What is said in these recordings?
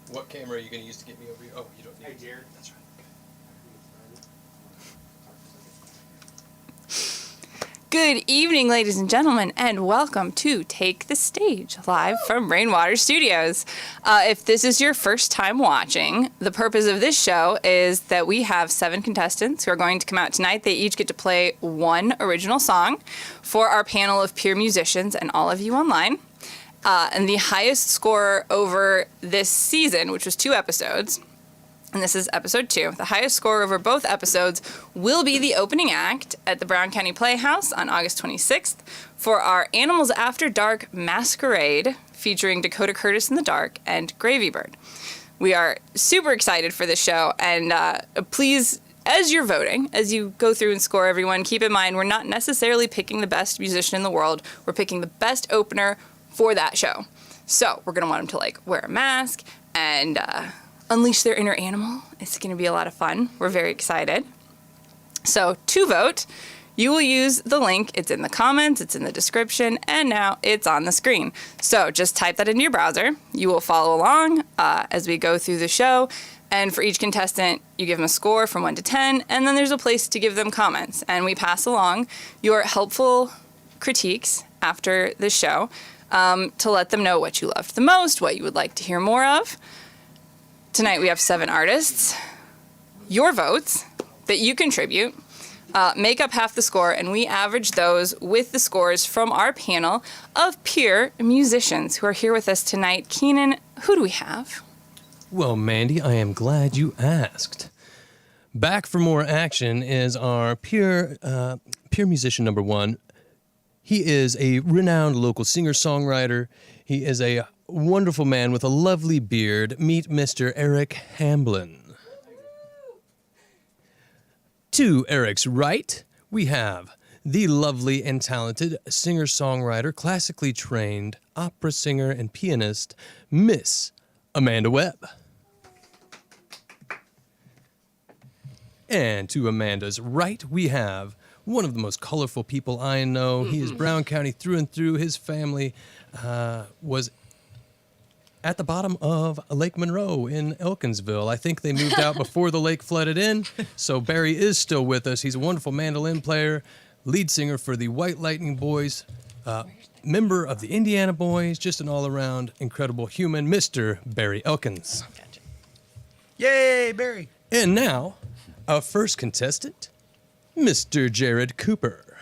What camera are you going to use to get me over here? Oh, you don't need it. Hey, Jared. That's right. Good evening, ladies and gentlemen, and welcome to Take the Stage, live from Rainwater Studios. If this is your first time watching, the purpose of this show is that we have 7 contestants who are going to come out tonight. They each get to play one original song for our panel of peer musicians and all of you online. And the highest score over this season, which was 2 episodes, and this is episode 2. The highest score over both episodes will be the opening act at the Brown County Playhouse on August 26th for our Animals After Dark Masquerade featuring Dakota Curtis in the Dark and Gravy Bird. We are super excited for this show, and please, as you're voting, as you go through and score everyone, keep in mind we're not necessarily picking the best musician in the world. We're picking the best opener for that show. So we're going to want them to wear a mask and unleash their inner animal. It's going to be a lot of fun. We're very excited. So to vote, you will use the link. It's in the comments, it's in the description, and now it's on the screen. So just type that into your browser. You will follow along as we go through the show. And for each contestant, you give them a score from 1 to 10, and then there's a place to give them comments. And we pass along your helpful critiques after the show to let them know what you loved the most, what you would like to hear more of. Tonight we have 7 artists. Your votes that you contribute make up half the score, and we average those with the scores from our panel of peer musicians who are here with us tonight. Keenan, who do we have? Well, Mandy, I am glad you asked. Back for more action is our peer musician number 1. He is a renowned local singer-songwriter. He is a wonderful man with a lovely beard. Meet Mr. Eric Hamblen. To Eric's right, we have the lovely and talented singer-songwriter, classically trained opera singer and pianist, Miss Amanda Webb. And to Amanda's right, we have one of the most colorful people I know. He is Brown County through and through. His family was at the bottom of Lake Monroe in Elkinsville. I think they moved out before the lake flooded in, so Barry is still with us. He's a wonderful mandolin player, lead singer for the White Lightning Boys, member of the Indiana Boys, just an all-around incredible human, Mr. Barry Elkins. Gotcha. Yay, Barry. And now, our first contestant, Mr. Jared Cooper.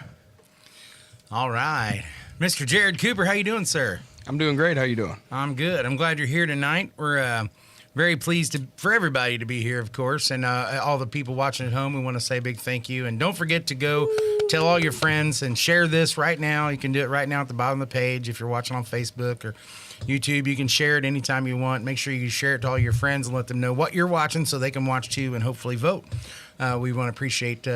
All right. Mr. Jared Cooper, how you doing, sir? I'm doing great. How you doing? I'm good. I'm glad you're here tonight. We're very pleased for everybody to be here, of course, and all the people watching at home. We want to say a big thank you. And don't forget to go tell all your friends and share this right now. You can do it right now at the bottom of the page. If you're watching on Facebook or YouTube, you can share it anytime you want. Make sure you share it to all your friends and let them know what you're watching so they can watch too and hopefully vote. We want to appreciate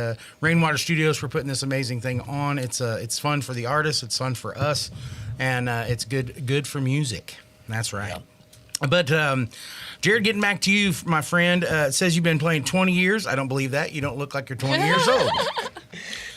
Rainwater Studios for putting this amazing thing on. It's fun for the artists. It's fun for us. And it's good for music. That's right. Yeah. But Jared, getting back to you, my friend, it says you've been playing 20 years. I don't believe that. You don't look like you're 20 years old.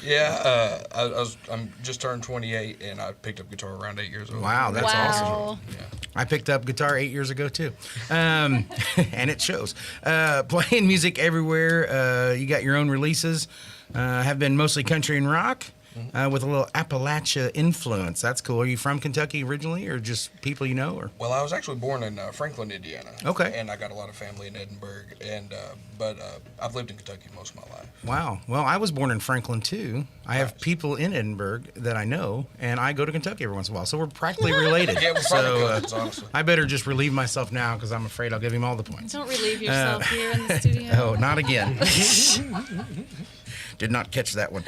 Yeah, I'm just turned 28, and I picked up guitar around 8 years old. Wow, that's awesome. Yeah. I picked up guitar 8 years ago, too. And it shows. Playing music everywhere. You got your own releases. Have been mostly country and rock. With a little Appalachia influence. That's cool. Are you from Kentucky originally, or just people you know? Or? Well, I was actually born in Franklin, Indiana. Okay. And I got a lot of family in Edinburgh, but I've lived in Kentucky most of my life. Wow. Well, I was born in Franklin, too. I have people in Edinburgh that I know, and I go to Kentucky every once in a while, so we're practically related. Yeah, we're probably cousins, honestly. I better just relieve myself now, because I'm afraid I'll give him all the points. Don't relieve yourself here in the studio. Oh, not again. Did not catch that one.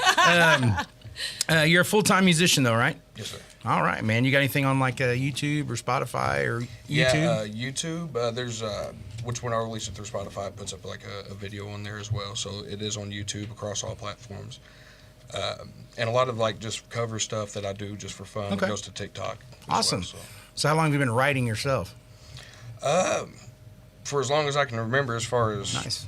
You're a full-time musician, though, right? Yes, sir. All right, man. You got anything on YouTube or Spotify or YouTube? Yeah, YouTube. There's which when I release it through Spotify, it puts up a video on there as well. So it is on YouTube across all platforms. And a lot of just cover stuff that I do just for fun. Okay. It goes to TikTok. Awesome. Well, so how long have you been writing yourself? For as long as I can remember, as far as nice.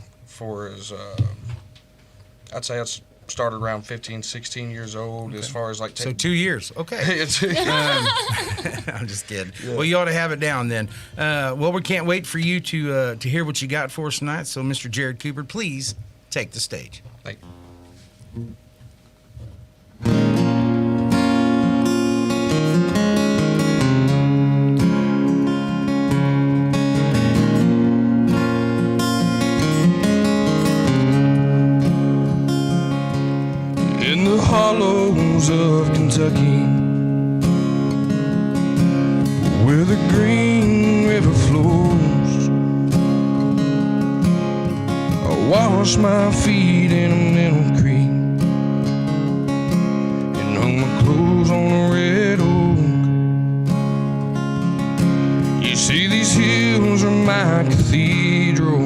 I'd say it's started around 15, 16 years old. As far as like So 2 years. Okay. it's I'm just kidding. Well, you ought to have it down then. Well, we can't wait for you to hear what you got for us tonight. So, Mr. Jared Cooper, please take the stage. like in the hollows of Kentucky, where the Green River flows, I wash my feet in a middle creek and hung my clothes on a red oak. You see, these hills are my cathedral,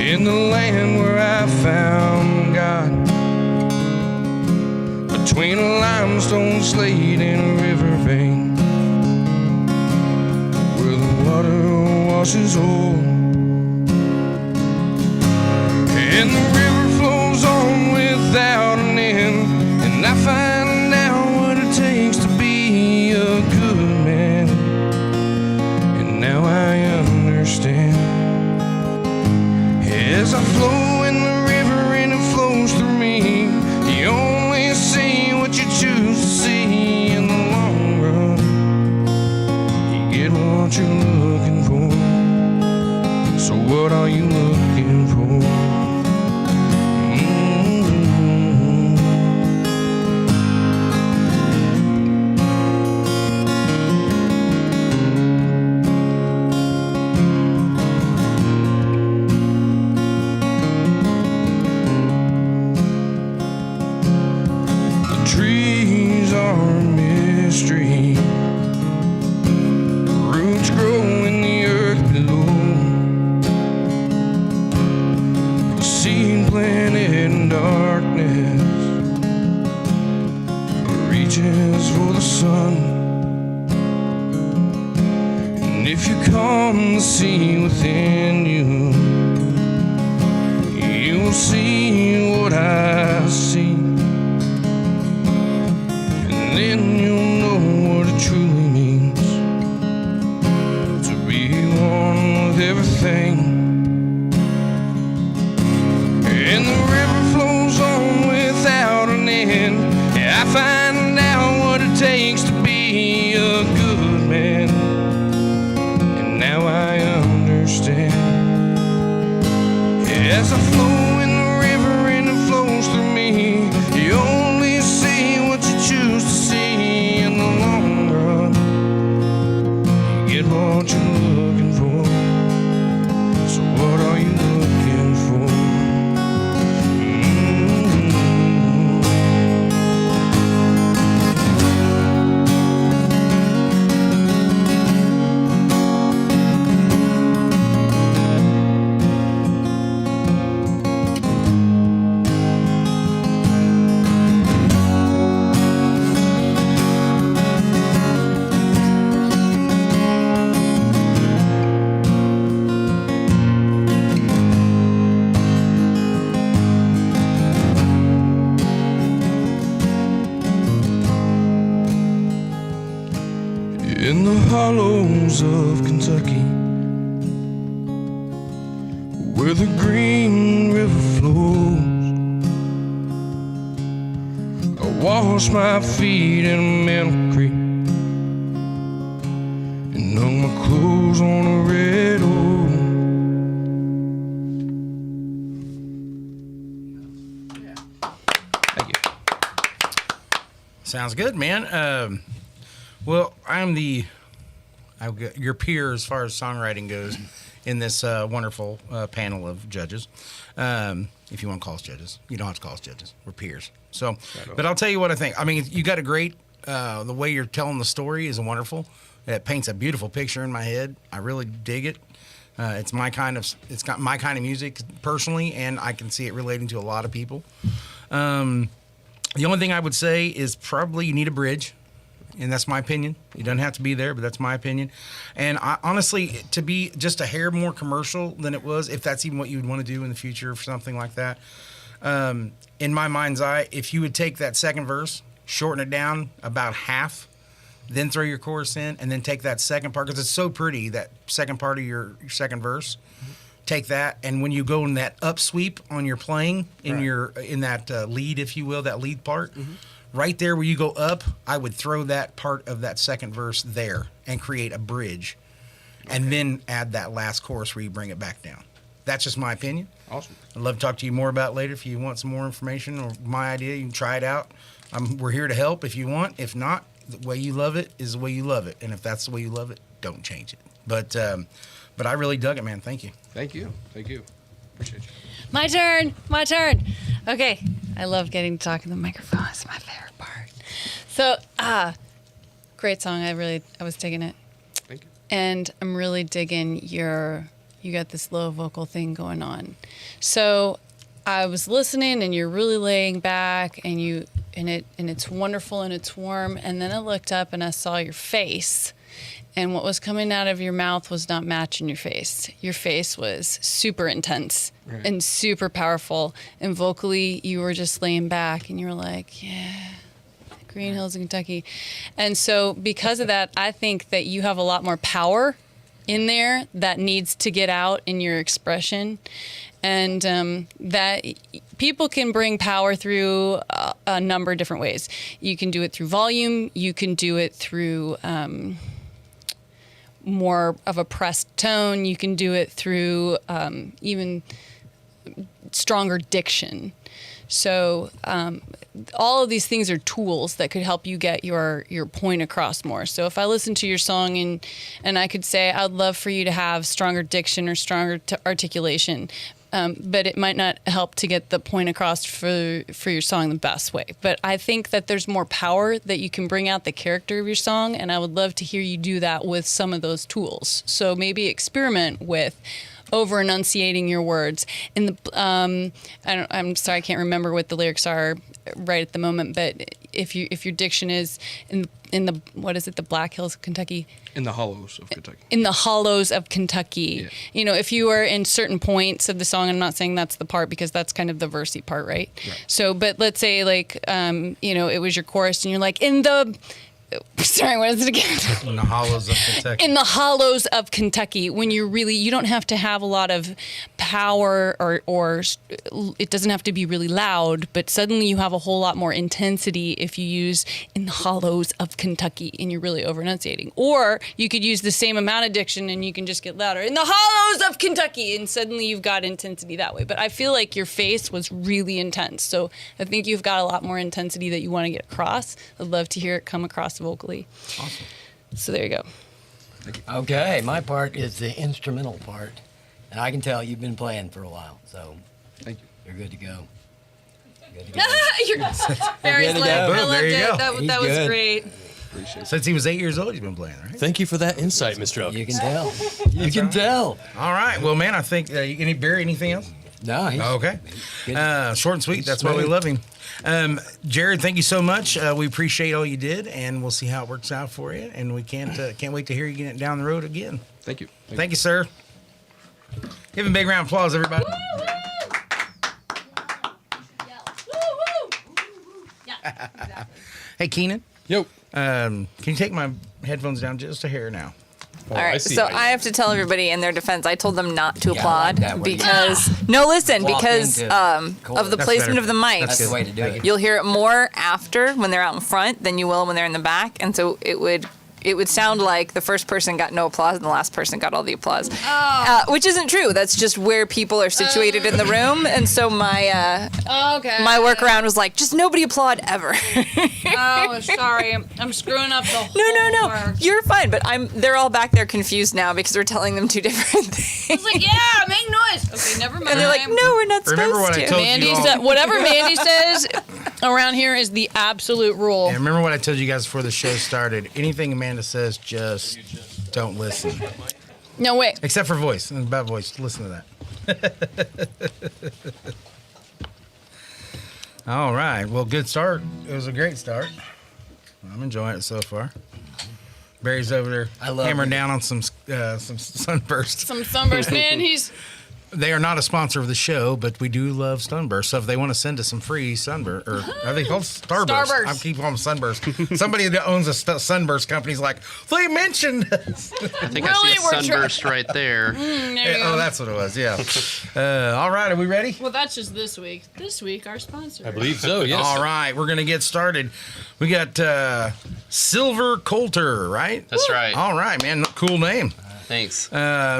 in the land where I found God, between a limestone slate and a riverbank, where the water washes old, and the river flows on without an end, and I find out what it takes to be a good man, and now I understand. As I flow in the river and it flows through me, you only see what you choose to see in the long run. You get what you're looking for. So what are you looking for? Trees are a mystery. Roots grow in the earth below. A seed planted in darkness reaches for the sun. And if you come to see within you, you will see what I see. Then you'll know what it truly means to be one with everything. And the river flows on without an end. I find out what it takes to be a good man, and now I understand. As I flow in the river and it flows through me, you only see what you choose to see in the long run. You get what you're looking for. So what are you looking for? In the hollows of Kentucky, where the Green River flows, I wash my feet in a meadow creek and hung my clothes on a red oak. Thank you. Sounds good, man. Well, I'm your peer as far as songwriting goes in this wonderful panel of judges. If you want to call us judges, you don't have to call us judges. We're peers. So, but I'll tell you what I think. I mean, you got a great. The way you're telling the story is wonderful. It paints a beautiful picture in my head. I really dig it. It's got my kind of music personally, and I can see it relating to a lot of people. The only thing I would say is probably you need a bridge. and that's my opinion. You don't have to be there, but that's my opinion. And I, honestly, to be just a hair more commercial than it was, if that's even what you would want to do in the future for something like that, in my mind's eye, if you would take that second verse, shorten it down about half, then throw your chorus in, and then take that second part, because it's so pretty, that second part of your second verse. Take that, and when you go in that up sweep on your playing, in that lead, if you will, that lead part, right there where you go up, I would throw that part of that second verse there and create a bridge, and then add that last chorus where you bring it back down. That's just my opinion. Awesome. I'd love to talk to you more about it later if you want some more information or my idea. You can try it out. We're here to help if you want. If not, the way you love it is the way you love it, and if that's the way you love it, don't change it. But I really dug it, man. Thank you. Thank you. Appreciate you. My turn. Okay. I love getting to talk in the microphone. It's my favorite part. So, great song. I was digging it. Thank you. And I'm really digging you got this low vocal thing going on. So I was listening and you're really laying back and it's wonderful and it's warm. And then I looked up and I saw your face. And what was coming out of your mouth was not matching your face. Your face was super intense and super powerful. And vocally, you were just laying back and you were like, yeah, Green Hills of Kentucky. And so because of that, I think that you have a lot more power in there that needs to get out in your expression. And that people can bring power through a number of different ways. You can do it through volume. You can do it through more of a pressed tone. You can do it through even stronger diction. So all of these things are tools that could help you get your point across more. So if I listen to your song and I could say, I'd love for you to have stronger diction or stronger articulation, but it might not help to get the point across for your song the best way. But I think that there's more power that you can bring out the character of your song, and I would love to hear you do that with some of those tools. So maybe experiment with over enunciating your words. In the I'm sorry, I can't remember what the lyrics are right at the moment, but if your diction is in the what is it, the Black Hills of Kentucky? In the hollows of Kentucky. In the hollows of Kentucky. Yeah. If you are in certain points of the song, I'm not saying that's the part because that's kind of the versy part, right? So, but let's say like, it was your chorus and you're like, sorry, what is it again? In the hollows of Kentucky. In the hollows of Kentucky, when you don't have to have a lot of power or it doesn't have to be really loud, but suddenly you have a whole lot more intensity if you use in the hollows of Kentucky and you're really over enunciating. Or you could use the same amount of diction and you can just get louder. In the hollows of Kentucky, and suddenly you've got intensity that way. But I feel like your face was really intense. So I think you've got a lot more intensity that you want to get across. I'd love to hear it come across vocally. Awesome. So there you go. Okay, my part is the instrumental part, and I can tell you've been playing for a while, so Thank you. you're good to go. Good to go. Barry's Good to like, go. I Boom, loved there you it. go. That He's was good. great. Since he was 8 years old, he's been playing, right? Thank you for that insight, Mr. Elkins. You can tell. You can tell. All right. Well, man, I think Barry, anything else? No, he's Okay. good. Short and sweet. That's why we love him. Jared, thank you so much. We appreciate all you did, and we'll see how it works out for you. And we can't wait to hear you get down the road again. Thank you. Thank you, sir. Give him a big round of applause, everybody. Hey, Keenan. Yo. Can you take my headphones down just a hair now? All right, so I have to tell everybody in their defense, I told them not to Yeah, I applaud like that way. because no, listen, Walk because into of the That's placement better. of the mics. That's the way to do it. You'll hear it more after when they're out in front than you will when they're in the back, and so it would sound like the first person got no applause and the last person got all the applause, which isn't true. That's just where people are situated in the room, and so my my workaround was like, just nobody applaud ever. Oh, sorry. I'm screwing up the whole No, work. you're fine. But they're all back there confused now because we're telling them two different things. It's like, yeah, make noise. Okay, never mind. And they're like, no, we're not Remember supposed what I to. told you Mandy all. said, whatever Mandy says around here is the absolute rule. And remember what I told you guys before the show started. Anything Amanda says, just don't listen. No, wait. Except for voice. And about voice. Listen to that. All right. Well, good start. It was a great start. I'm enjoying it so far. Barry's over there I love hammering it. down on some Sunburst. Some Sunburst, man. They are not a sponsor of the show, but we do love Sunburst. So if they want to send us some free Sunburst, or are they called Starburst? Starburst. I keep calling them Sunburst. Somebody that owns a Sunburst company is like, they mentioned us. I think Really? I see a We're sunburst right there. There you Oh, go. that's what it was. Yeah. All right, are we ready? Well, that's just this week. This week, our sponsor. I believe so, yes. All right, we're gonna get started. We got Silver Coulter, right? That's right. All right, man. Cool name. Thanks.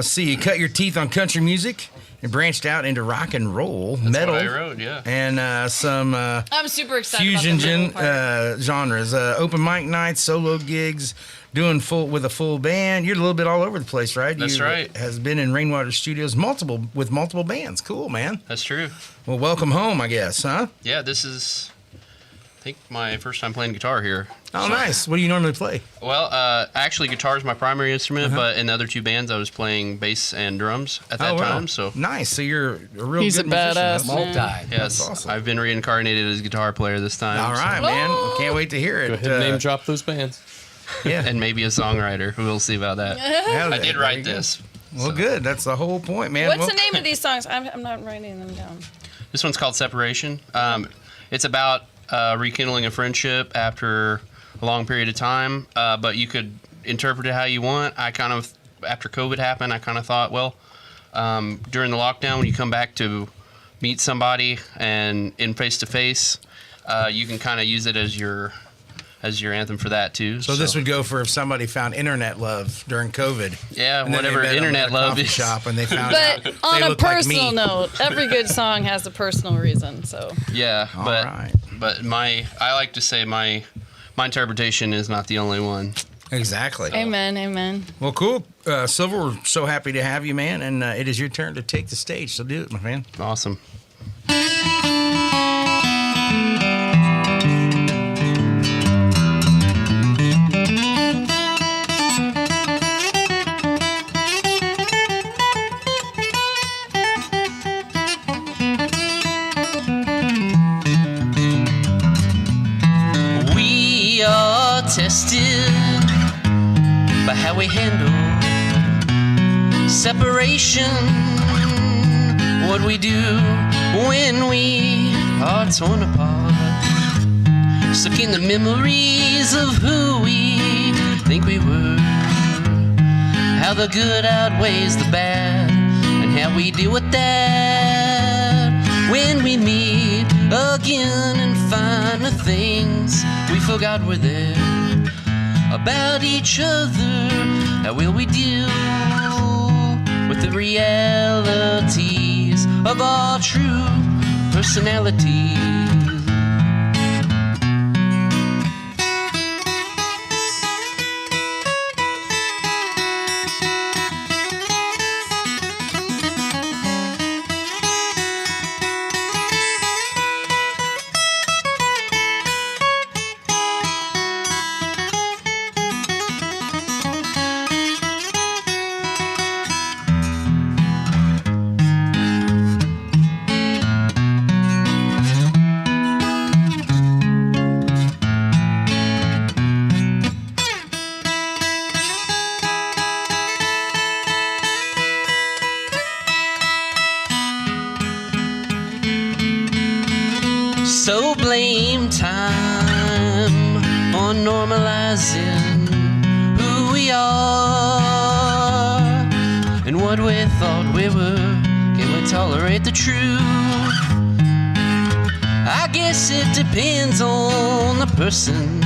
See, you cut your teeth on country music and branched out into rock and roll, metal, what I wrote, yeah. and some I'm super excited fusion about the middle part. genres. Open mic nights, solo gigs, doing with a full band. You're a little bit all over the place, right? That's right. Has been in Rainwater Studios with multiple bands. Cool, man. That's true. Well, welcome home, I guess, huh? Yeah, this is, I think, my first time playing guitar here. Oh, nice. What do you normally play? Well, actually, guitar is my primary instrument, Uh-huh. but in the other two bands, I was playing bass and drums at that Oh, wow. time. So, Nice. So you're a real He's good a musician, badass huh? man. Multi. yes, awesome. I've been reincarnated as guitar player this time. All right, man. Well, can't wait to hear it. Go ahead and name drop those bands. Yeah. And maybe a songwriter. We'll see about that. Yeah, I did there write you go. this. Well, good. That's the whole point, man. What's Well, the name of these songs? I'm not writing them down. This one's called Separation. It's about rekindling a friendship after a long period of time, but you could interpret it how you want. After COVID happened, I kind of thought, well, during the lockdown, when you come back to meet somebody and in face-to-face, you can kind of use it as your anthem for that, too. So this would go for if somebody found internet love during COVID. Yeah, And then they whatever met them internet at a love coffee is. shop and they found out But they on a look like personal me. note, every good song has a personal reason. So Yeah, All but right. but I like to say my interpretation is not the only one. Exactly. amen, amen. Well, cool. Silver, we're so happy to have you, man. And it is your turn to take the stage. So do it, my man. Awesome. We are tested by how we handle separation. What we do when we are torn apart. Stuck in the memories of who we think we were. How the good outweighs the bad, and how we deal with that when we meet again and find the things we forgot were there about each other. How will we deal with the realities of our true personalities? So blame time on normalizing who we are and what we thought we were. Can we tolerate the truth? I guess it depends on the person,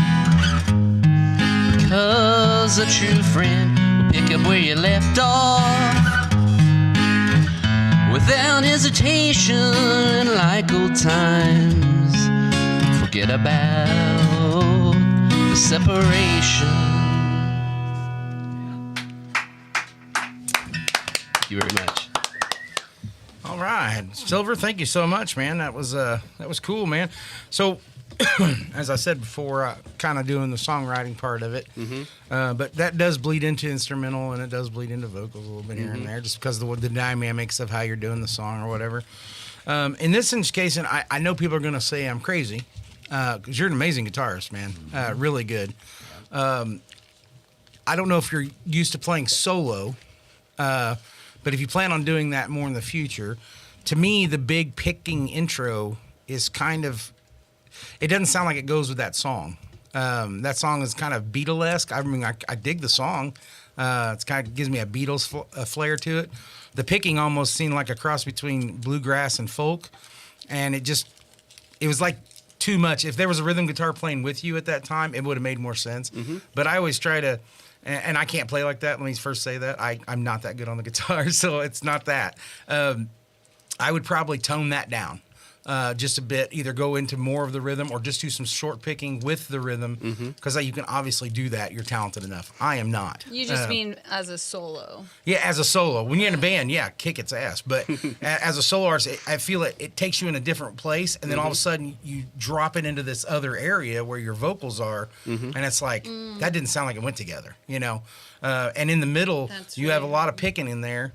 because a true friend will pick up where you left off without hesitation, like old times. Forget about the separation. Thank you very much. All right, Silver, thank you so much, man. That was cool, man. So, as I said before, kind of doing the songwriting part of it, but that does bleed into instrumental and it does bleed into vocals a little bit here and there, just because of the dynamics of how you're doing the song or whatever. In this case, and I know people are going to say I'm crazy, because you're an amazing guitarist, man. Really good. I don't know if you're used to playing solo, but if you plan on doing that more in the future, to me, the big picking intro is kind of, it doesn't sound like it goes with that song. That song is kind of Beatlesque. I mean, I dig the song. It's kind of gives me a Beatles flair to it. The picking almost seemed like a cross between bluegrass and folk, and it was like too much. If there was a rhythm guitar playing with you at that time, it would have made more sense. But I always try to, and I can't play like that. Let me first say that. I'm not that good on the guitar, so it's not that. I would probably tone that down just a bit, either go into more of the rhythm or just do some short picking with the rhythm, because you can obviously do that. You're talented enough. I am not. You just mean as a solo. Yeah, as a solo. When you're in a band, yeah, kick its ass. But as a solo artist, I feel it takes you in a different place, and then all of a sudden you drop it into this other area where your vocals are, and it's like, that didn't sound like it went together, you know? And in the middle, you have a lot of picking in there,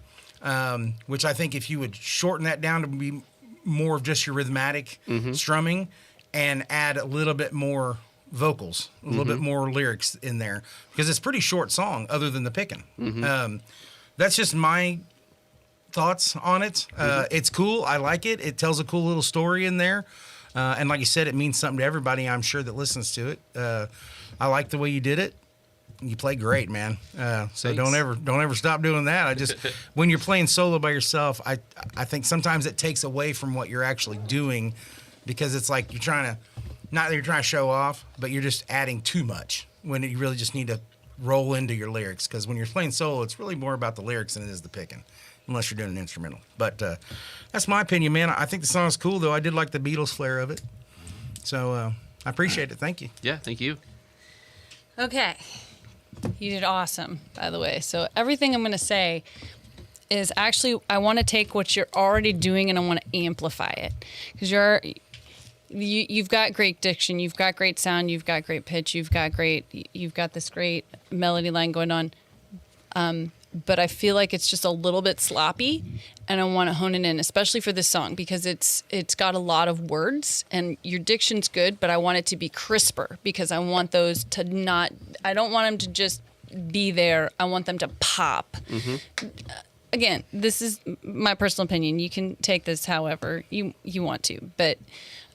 which I think if you would shorten that down to be more of just your rhythmatic strumming and add a little bit more vocals, a little bit more lyrics in there, because it's a pretty short song other than the picking. That's just my thoughts on it. It's cool. I like it. It tells a cool little story in there. And like you said, it means something to everybody, I'm sure, that listens to it. I like the way you did it. You play great, man. So don't ever stop doing that. I just, when you're playing solo by yourself, I think sometimes it takes away from what you're actually doing, because it's like you're trying to, not that you're trying to show off, but you're just adding too much when you really just need to roll into your lyrics. Because when you're playing solo, it's really more about the lyrics than it is the picking, unless you're doing an instrumental. But that's my opinion, man. I think the song's cool, though. I did like the Beatles flair of it. So I appreciate it. Thank you. Yeah, thank you. Okay. You did awesome, by the way. So everything I'm going to say is actually, I want to take what you're already doing and I want to amplify it. Because you've got great diction, you've got great sound, you've got great pitch, you've got this great melody line going on. But I feel like it's just a little bit sloppy, and I want to hone it in, especially for this song, because it's got a lot of words, and your diction's good, but I want it to be crisper, because I want those to not, I don't want them to just be there. I want them to pop. Again, this is my personal opinion. You can take this however you want to, but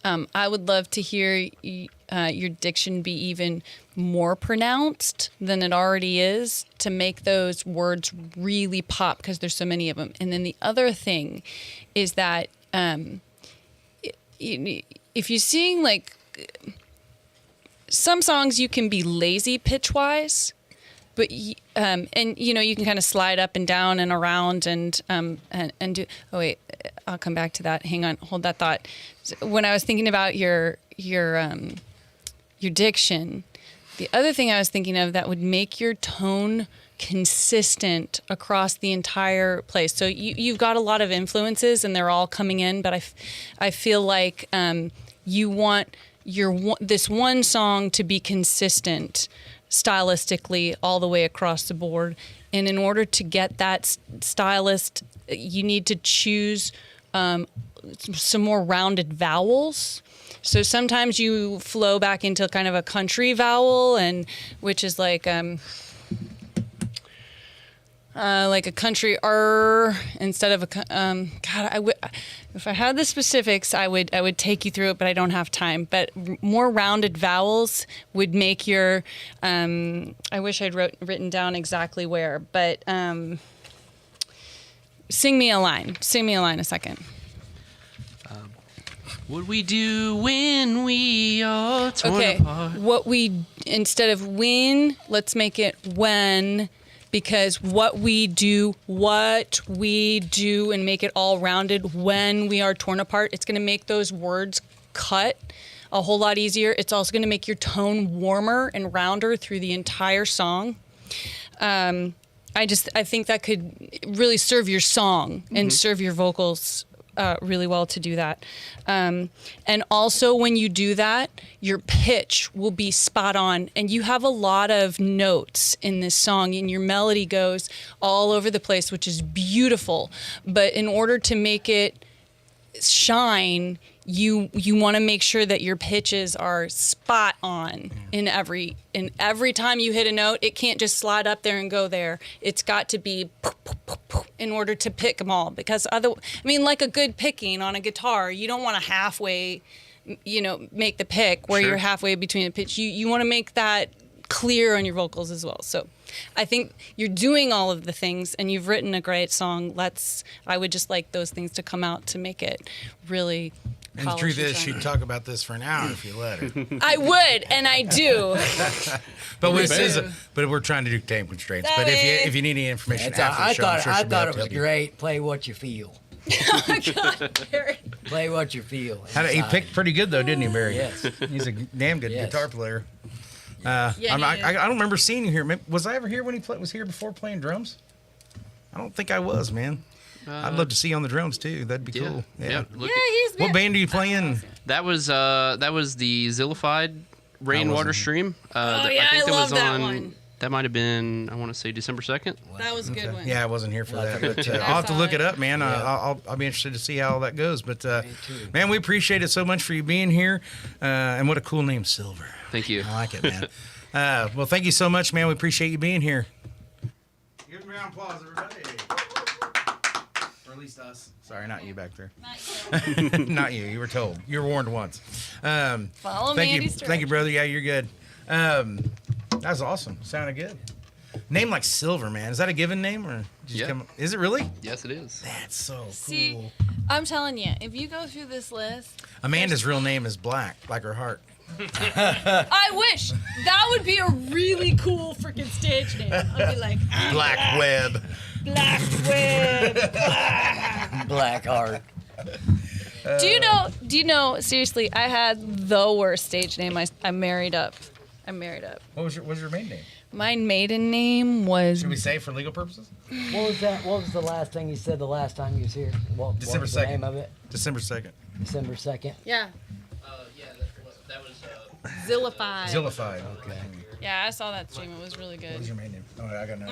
I would love to hear your diction be even more pronounced than it already is, to make those words really pop, because there's so many of them. And then the other thing is that if you sing, like, some songs you can be lazy pitch-wise, but and you can kind of slide up and down and around and do. Oh wait, I'll come back to that. Hang on, hold that thought. When I was thinking about your diction, the other thing I was thinking of that would make your tone consistent across the entire place. So you've got a lot of influences and they're all coming in, but I feel like you want this one song to be consistent stylistically all the way across the board. And in order to get that stylist, you need to choose some more rounded vowels. So sometimes you flow back into kind of a country vowel, and which is like a country R instead of a if I had the specifics, I would take you through it, but I don't have time. But more rounded vowels would make your I wish I'd written down exactly where, but sing me a line a second. What we do when we are torn apart. Instead of when, let's make it when, because what we do, and make it all rounded when we are torn apart. It's going to make those words cut a whole lot easier. It's also going to make your tone warmer and rounder through the entire song. I think that could really serve your song and serve your vocals really well to do that. And also when you do that, your pitch will be spot on, and you have a lot of notes in this song, and your melody goes all over the place, which is beautiful. But in order to make it shine, you want to make sure that your pitches are spot on in every time you hit a note. It can't just slide up there and go there. It's got to be in order to pick them all, because like a good picking on a guitar, you don't want to halfway, make the pick where you're halfway between the pitch. You want to make that clear on your vocals as well. So I think you're doing all of the things, and you've written a great song. I would just like those things to come out to make it really. And the truth is, she'd talk about this for an hour if you let her. I would, and I do. But we're trying to do time constraints. But if you need any information after the show, I'm sure I she'll be thought able it was to help you. great. Play what you feel. Oh my God, Barry. Play what you feel. He picked pretty good though, didn't he, Barry? Yes. He's a damn good guitar player. Yeah, I don't remember seeing you here. Was I ever here when he was here before playing drums? I don't think I was, man. I'd love to see you on the drums too. That'd be cool. Yeah. He's been. What band are you playing? That was the Zillified Rainwater stream. I love that one. That might have been, I want to say, December 2nd. That was a good one. Yeah, I wasn't here for that, but I'll have to look it up, man. I'll be interested to see how all that goes. But man, we appreciate it so much for you being here, and what a cool name, Silver. Thank you. I like it, man. Well, thank you so much, man. We appreciate you being here. Give me a round of applause, everybody. Or at least us. Sorry, not you back there. Not you. You were told. You were warned once. Follow thank Mandy you. Strike. Thank you, brother. Yeah, you're good. That was awesome. Sounded good. Name like Silver, man. Is that a given name, or is it really? Yes, it is. That's so cool. See, I'm telling you, if you go through this list, Amanda's real name is Black, like her heart. I wish that would be a really cool freaking stage name. I'd be like Black Webb. Black Web. Black Heart. Do you know? Seriously, I had the worst stage name. I married up. What was your maiden name? My maiden name was. Should we say for legal purposes? What was that? What was the last thing you said the last time you was here? What December was the 2nd. name of it? December 2nd. December 2nd. Yeah. That was Zillified. Zillified. Okay. Yeah, I saw that stream. It was really What was good. your maiden name? Oh, I got no.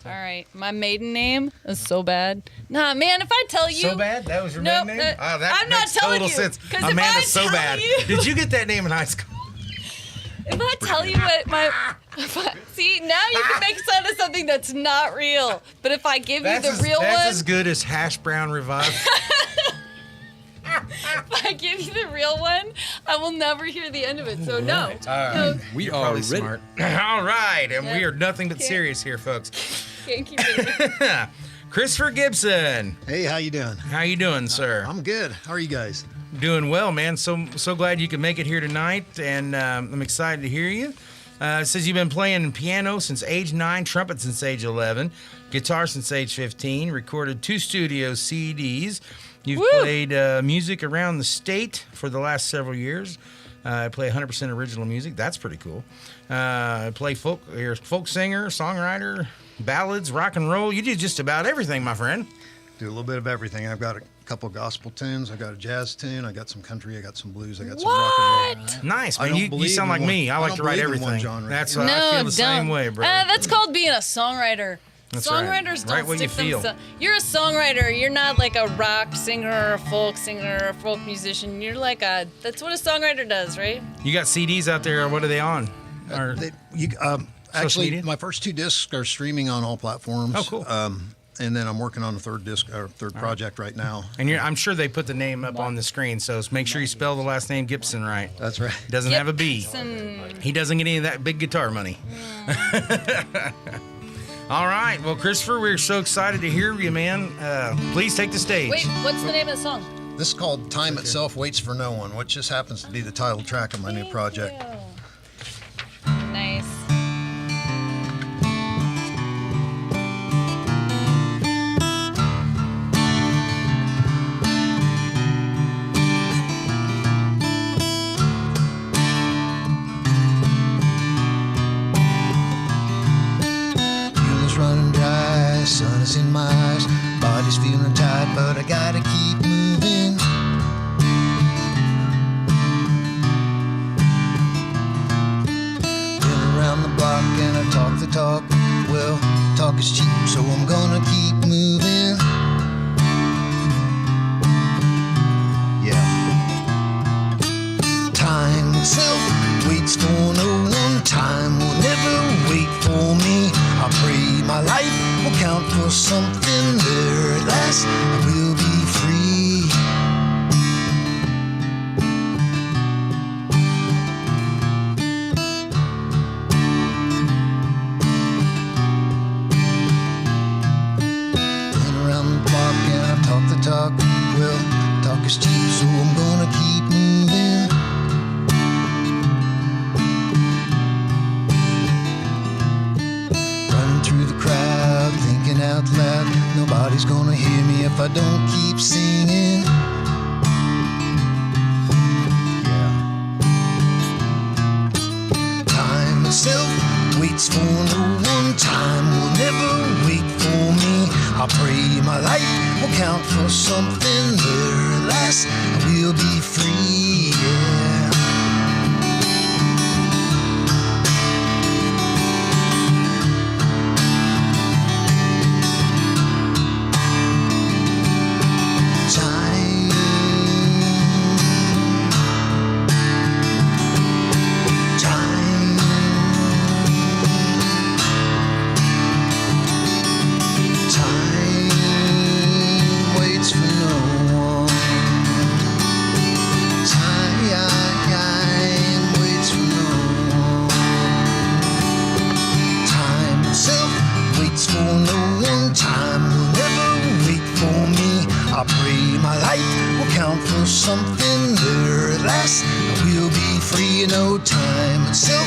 All right, my maiden name is so bad. Nah, man, if I tell you. So bad? That was your Nope, maiden name? that- That I'm not makes telling total you, sense. 'cause if Amanda I So tell Bad. you- Did you get that name in high school? If I tell you what see, now you can make fun of something that's not real. But if I give you the real that's one, as good as hash brown revive. if I give you the real one, I will never hear the end of it. So no. No, We are Probably ready. smart. All right, and we Yep. are nothing but Can't- serious here, folks. can't keep it. Christopher Gibson, Hey, how you doing? how you doing, sir? I'm good. How are you guys? Doing well, man. So glad you could make it here tonight, and I'm excited to hear you. It says you've been playing piano since age 9, trumpet since age 11, guitar since age 15, recorded 2 studio CDs. You've Woo! played music around the state for the last several years. I play 100% original music. That's pretty cool. I play folk. You're a folk singer, songwriter, ballads, rock and roll. You do just about everything, my friend. Do a little bit of everything. I've got a couple gospel tunes. I got a jazz tune. I got some country. I got some blues. I got some rock and roll. Nice, I man. don't You believe sound in like one- me. I I like don't to write believe in everything. one genre. That's No, I feel the don't. same way, bro. That's called being a songwriter. That's right. Songwriters don't Write what you stick feel. themselves. You're a songwriter. You're not like a rock singer or a folk singer or a folk musician. You're like that's what a songwriter does, right? You got CDs out there. What are they on? Or, Actually, media? my first 2 discs are streaming on all platforms. Oh, cool. And then I'm working on a third disc or third project right now. and I'm sure they put the name up on the screen, so make sure you spell the last name Gibson right. That's right. Doesn't have a B. Gibson. He doesn't get any of that big guitar money. All right. Well, Christopher, we're so excited to hear you, man. Please take the stage. Wait, what's the name of the song? This is called Time Itself Waits for No One, which just happens to be the title track of my new project. Nice. Fuel's running dry, sun is in my eyes, body's feeling tight, but I gotta keep moving. steep, so I'm gonna keep moving. Running through the crowd, thinking out loud, nobody's gonna hear me if I don't keep singing. Time itself waits for no one. Time will never wait for me. I pray my life will count for something. There at last I will be free, yeah. Something there at last I will be free. You know, time itself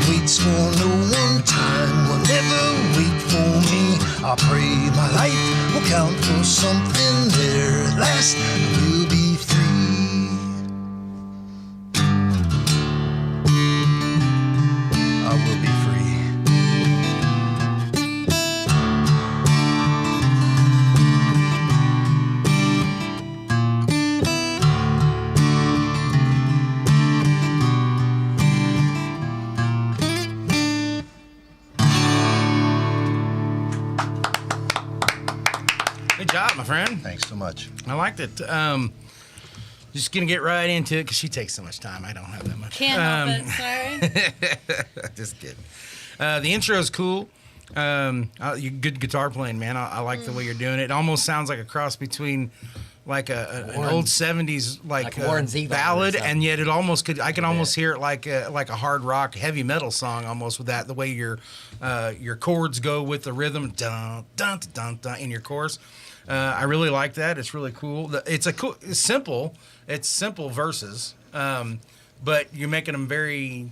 waits for no one. Time will never wait for me. I pray my life will count for something there at last I will be free. I will be free. Good job, my friend. Thanks so much. I liked it. Just gonna get right into it because she takes so much time. I don't have that much. Can't help it, sorry. Just kidding. The intro is cool. You good guitar playing, man. I like the way you're doing it. It almost sounds like a cross between like an old '70s like Warren Zevon or ballad, something. and yet it almost could. I can almost hear it like a hard rock, heavy metal song almost with that. The way your chords go with the rhythm, dun dun dun dun, in your chorus. I really like that. It's really cool. It's simple. It's simple verses, but you're making them very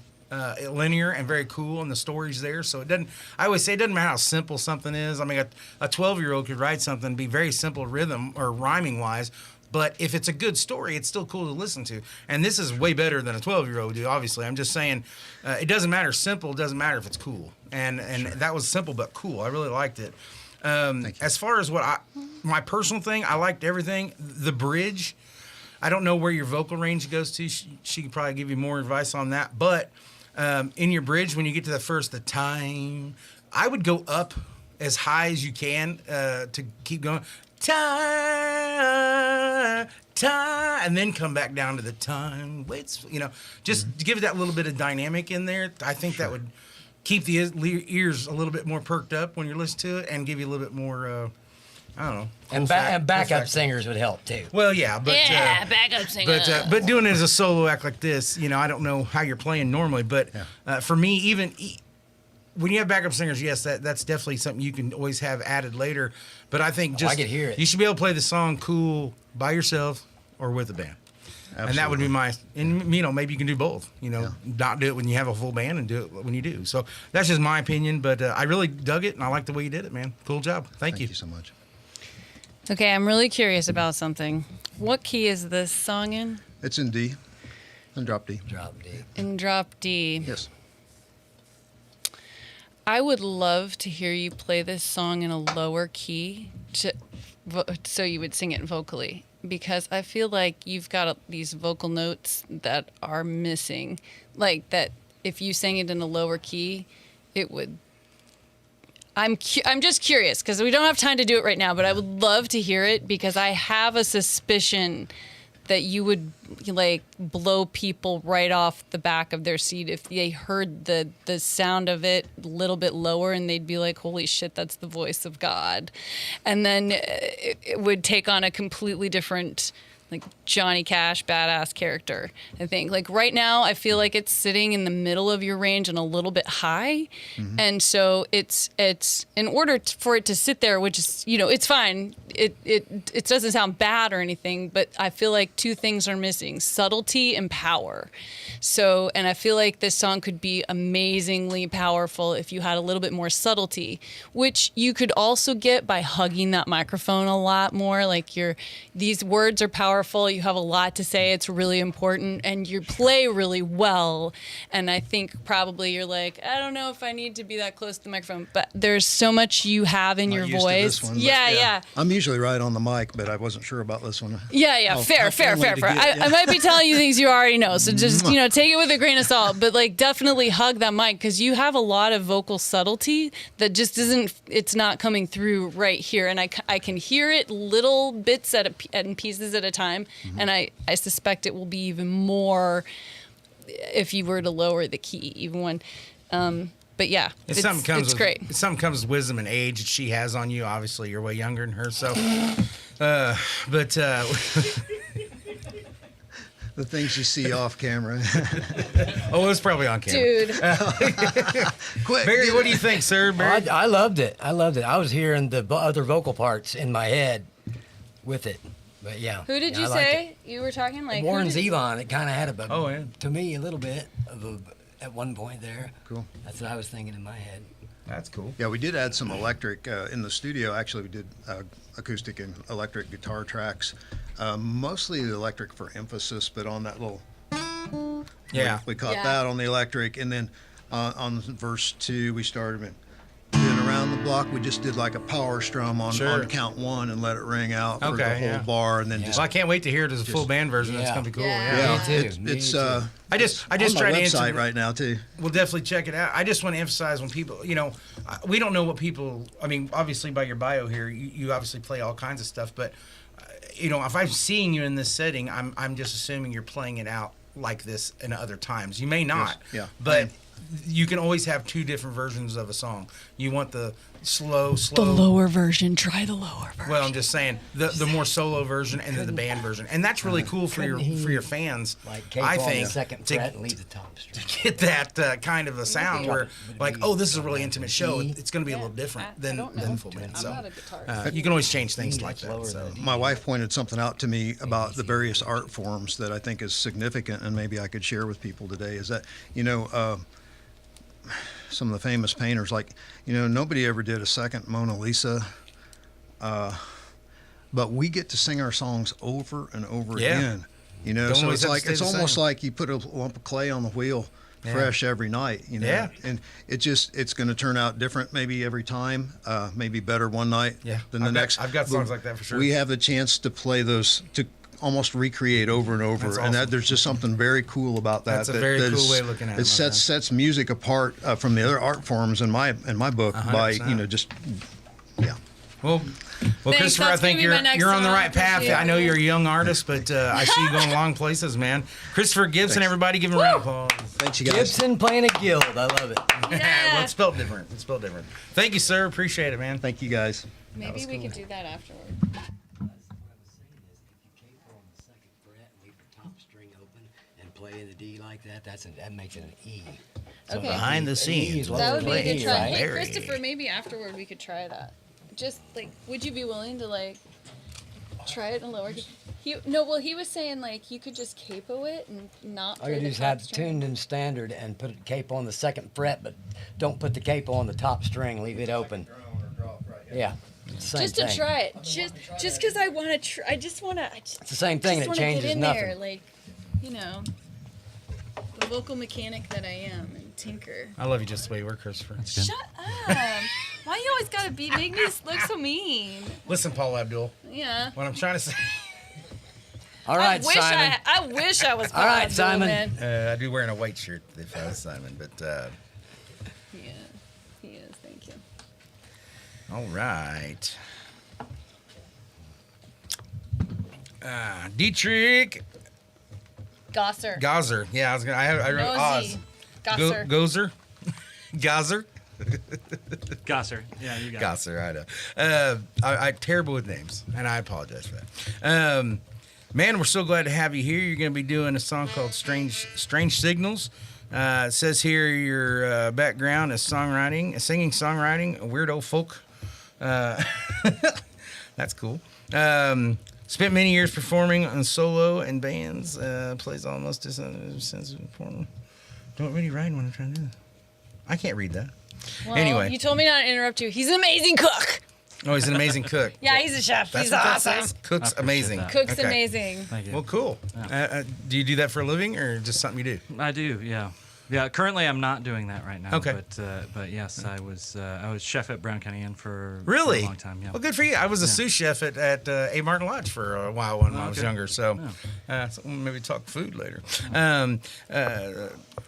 linear and very cool, and the story's there. So it doesn't. I always say it doesn't matter how simple something is. I mean, a 12-year-old could write something, be very simple rhythm or rhyming wise. But if it's a good story, it's still cool to listen to. And this is way better than a 12-year-old do, obviously. I'm just saying it doesn't matter simple. It doesn't matter if it's cool. And that was simple but cool. I really liked it. As far as my personal thing, I liked everything. The bridge, I don't know where your vocal range goes to. She could probably give you more advice on that. But in your bridge, when you get to the time, I would go up as high as you can to keep going. Time, and then come back down to the time. Waits, just to give it that little bit of dynamic in there. I think that would keep the ears a little bit more perked up when you're listening to it, and give you a little bit more. I don't know. And backup singers would help too. Well, yeah, but backup singer. But doing it as a solo act like this, I don't know how you're playing normally, but for me, even when you have backup singers, yes, that's definitely something you can always have added later. But I think I could hear it. You should be able to play the song cool by yourself or with a band. Absolutely. And that would be maybe you can do both. Not do it when you have a full band and do it when you do. So that's just my opinion, but I really dug it and I like the way you did it, man. Cool job. Thank you. Thank you so much. Okay, I'm really curious about something. What key is this song in? It's in D, and drop D. Drop D. In drop D. Yes. I would love to hear you play this song in a lower key, so you would sing it vocally, because I feel like you've got these vocal notes that are missing. Like that, if you sang it in a lower key, it would. I'm just curious because we don't have time to do it right now, but I would love to hear it because I have a suspicion that you would like blow people right off the back of their seat if they heard the sound of it a little bit lower, and they'd be like, holy shit, that's the voice of God. And then it would take on a completely different like Johnny Cash badass character. I think like right now I feel like it's sitting in the middle of your range and a little bit high, and so it's in order for it to sit there, which is it's fine. It doesn't sound bad or anything, but I feel like two things are missing: subtlety and power. So, and I feel like this song could be amazingly powerful if you had a little bit more subtlety, which you could also get by hugging that microphone a lot more. Like these words are powerful. You have a lot to say. It's really important, and you play really well. And I think probably you're like, I don't know if I need to be that close to the microphone, but there's so much you have in Not your used to voice. this one, but Yeah. I'm usually right on the mic, but I wasn't sure about this one. Yeah. Fair. friendly to get, I might be telling you things you already know, so just take it with a grain of salt. But like, definitely hug that mic because you have a lot of vocal subtlety that just isn't. It's not coming through right here, and I can hear it little bits and pieces at a time, and I suspect it will be even more if you were to lower the key, even when. But yeah, it's great. It's something comes with wisdom and age that she has on you. Obviously, you're way younger than her, so. The things you see off camera. Oh, it's probably on camera. Dude. Quick. Barry, what do you think, sir? Barry? I loved it. I was hearing the other vocal parts in my head with it. But yeah. Who did yeah, you I liked say you were talking like? Warren who did- Zevon. It kind of had yeah. to me a little bit of at one point there. Cool. That's what I was thinking in my head. That's cool. Yeah, we did add some electric in the studio. Actually, we did acoustic and electric guitar tracks. Mostly the electric for emphasis, but on that little. Yeah. We caught that on the electric, and then on verse 2 we started. Then around the block, we just did like a power strum on count 1 and let it ring out for the whole bar, and then Well, I can't wait to hear it as a full band version. That's gonna be cool. Yeah. Me too. It's I just on try my to website answer. right now too. We'll definitely check it out. I just want to emphasize when people, we don't know what people. I mean, obviously by your bio here, you obviously play all kinds of stuff, but if I'm seeing you in this setting, I'm just assuming you're playing it out like this in other times. You may not, but you can always have two different versions of a song. You want the slow. The lower version. Try the lower version. Well, I'm just saying the more solo version and then the band version, and that's really cool for your fans. Like cape I on think the second fret and leave the top string. to get that kind of a sound where like, oh, this is a really intimate show. It's going to be a little different than full band. So you can always change things like that. So My wife pointed something out to me about the various art forms that I think is significant, and maybe I could share with people today. Is that some of the famous painters, like nobody ever did a second Mona Lisa, but we get to sing our songs over and over again. So it's almost like you put a lump of clay on the wheel, fresh every night. And it's going to turn out different maybe every time, maybe better one night than the next. I've got songs like that for sure. We have the chance to play those to almost recreate over and over. That's And awesome. there's just something very cool about that. That's a very cool way of looking at it, It sets music apart from the other art forms in my book 100%. by just Well, Christopher, I That's think gonna be my next you're on the song. right path. Appreciate I know it. you're a young artist, but I see you going long places, man. Christopher Gibson, everybody, give him a round of applause. Thanks, you guys. Gibson playing a guild. I love it. Well, it's spelled different. Thank you, sir. Appreciate it, man. Thank you guys. Maybe we could do that afterward. Play the D like that, that makes it an E. Okay. Behind the scenes, That would be a good try. right? Hey, Christopher, maybe afterward we could try that. Just like, would you be willing to like try it in lower key? He was saying like you could just capo it and not. All play you do the is top have string. tuned in standard and put a capo on the second fret, but don't put the capo on the top string. Leave it open. Yeah. Same Just to thing. try it, just because I want to try. I just want to. It's the same thing. It changes get in nothing. there, like, the vocal mechanic that I am and tinker. I love you just the way you were, Christopher. Shut up! Why you always gotta make me look so mean? Listen, Paul Abdul, Yeah. what I'm trying to say, All right, Simon. I wish I was. All right, Abdul, Simon. man. I'd be wearing a white shirt if I was Simon, but Yeah, he is. Thank you. all right. Dietrich Gosser. Gosser. Yeah, I wrote Oz. Gosser. Gozer? Gosser? Gosser. Yeah, you got it. Gosser, I know. I'm terrible with names, and I apologize for that. Man, we're so glad to have you here. You're going to be doing a song called Strange Signals. It says here your background is singing, songwriting, weirdo folk. That's cool. Spent many years performing on solo and bands. Plays almost as a sense of performing. Don't really write when I'm trying to do this. I can't read that. Well, anyway. You told me not to interrupt you. He's an amazing cook. Oh, he's an amazing cook. Yeah, he's a chef. That's He's what awesome. that says? Cook's amazing. that. Cook's Okay. amazing. Thank you. Well, cool. Yeah. Do you do that for a living or just something you do? I do, yeah. Yeah, currently I'm not doing that right now. Okay. But yes, I was chef at Brown County Inn for Really? a long time. Yeah. Well, good for you. I was a sous chef at A. Martin Lodge for a while when I was okay. younger. So, so we'll maybe talk food later.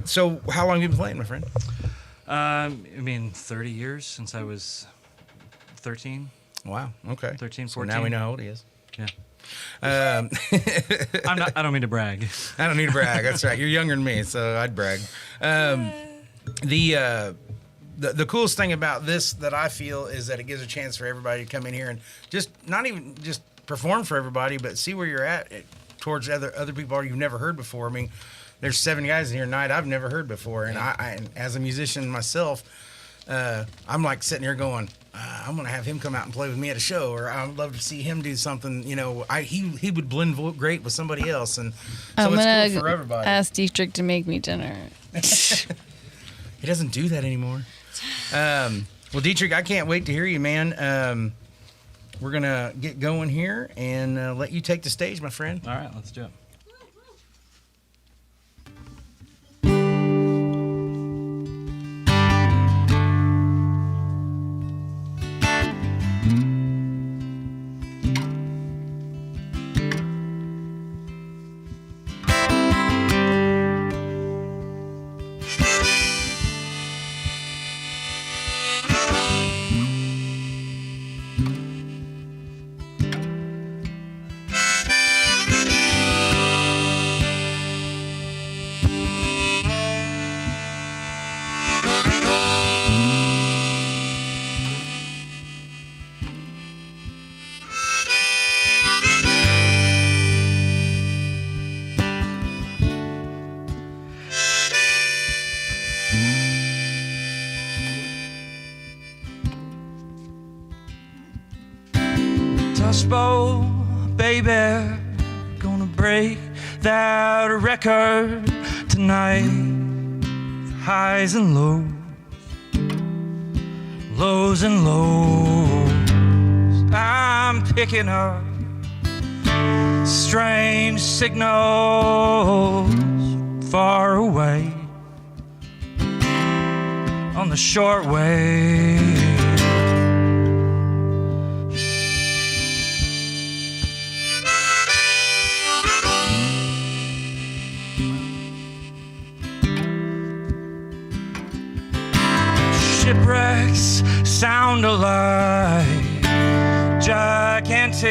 So how long have you been playing, my friend? I mean, 30 years since I was 13. Wow. Okay. 13, So 14. now we know how old he is. Yeah. Um, I don't mean to brag. I don't need to brag. That's right. You're younger than me, so I'd brag. The coolest thing about this that I feel is that it gives a chance for everybody to come in here and just not even just perform for everybody, but see where you're at towards other people you've never heard before. I mean, there's 7 guys in here tonight I've never heard before, and I as a musician myself, I'm like sitting here going, I'm gonna have him come out and play with me at a show, or I'd love to see him do something. You know, he would blend great with somebody else, and so I'm gonna it's cool for everybody. ask Dietrich to make me dinner. He doesn't do that anymore. Well, Dietrich, I can't wait to hear you, man. We're gonna get going here and let you take the stage, my friend. All right, let's do it. Dust Bowl, baby, gonna break that record tonight. Highs and lows, lows and lows. I'm picking up strange signals far away on the shortwave. Shipwrecks sound alike, gigantic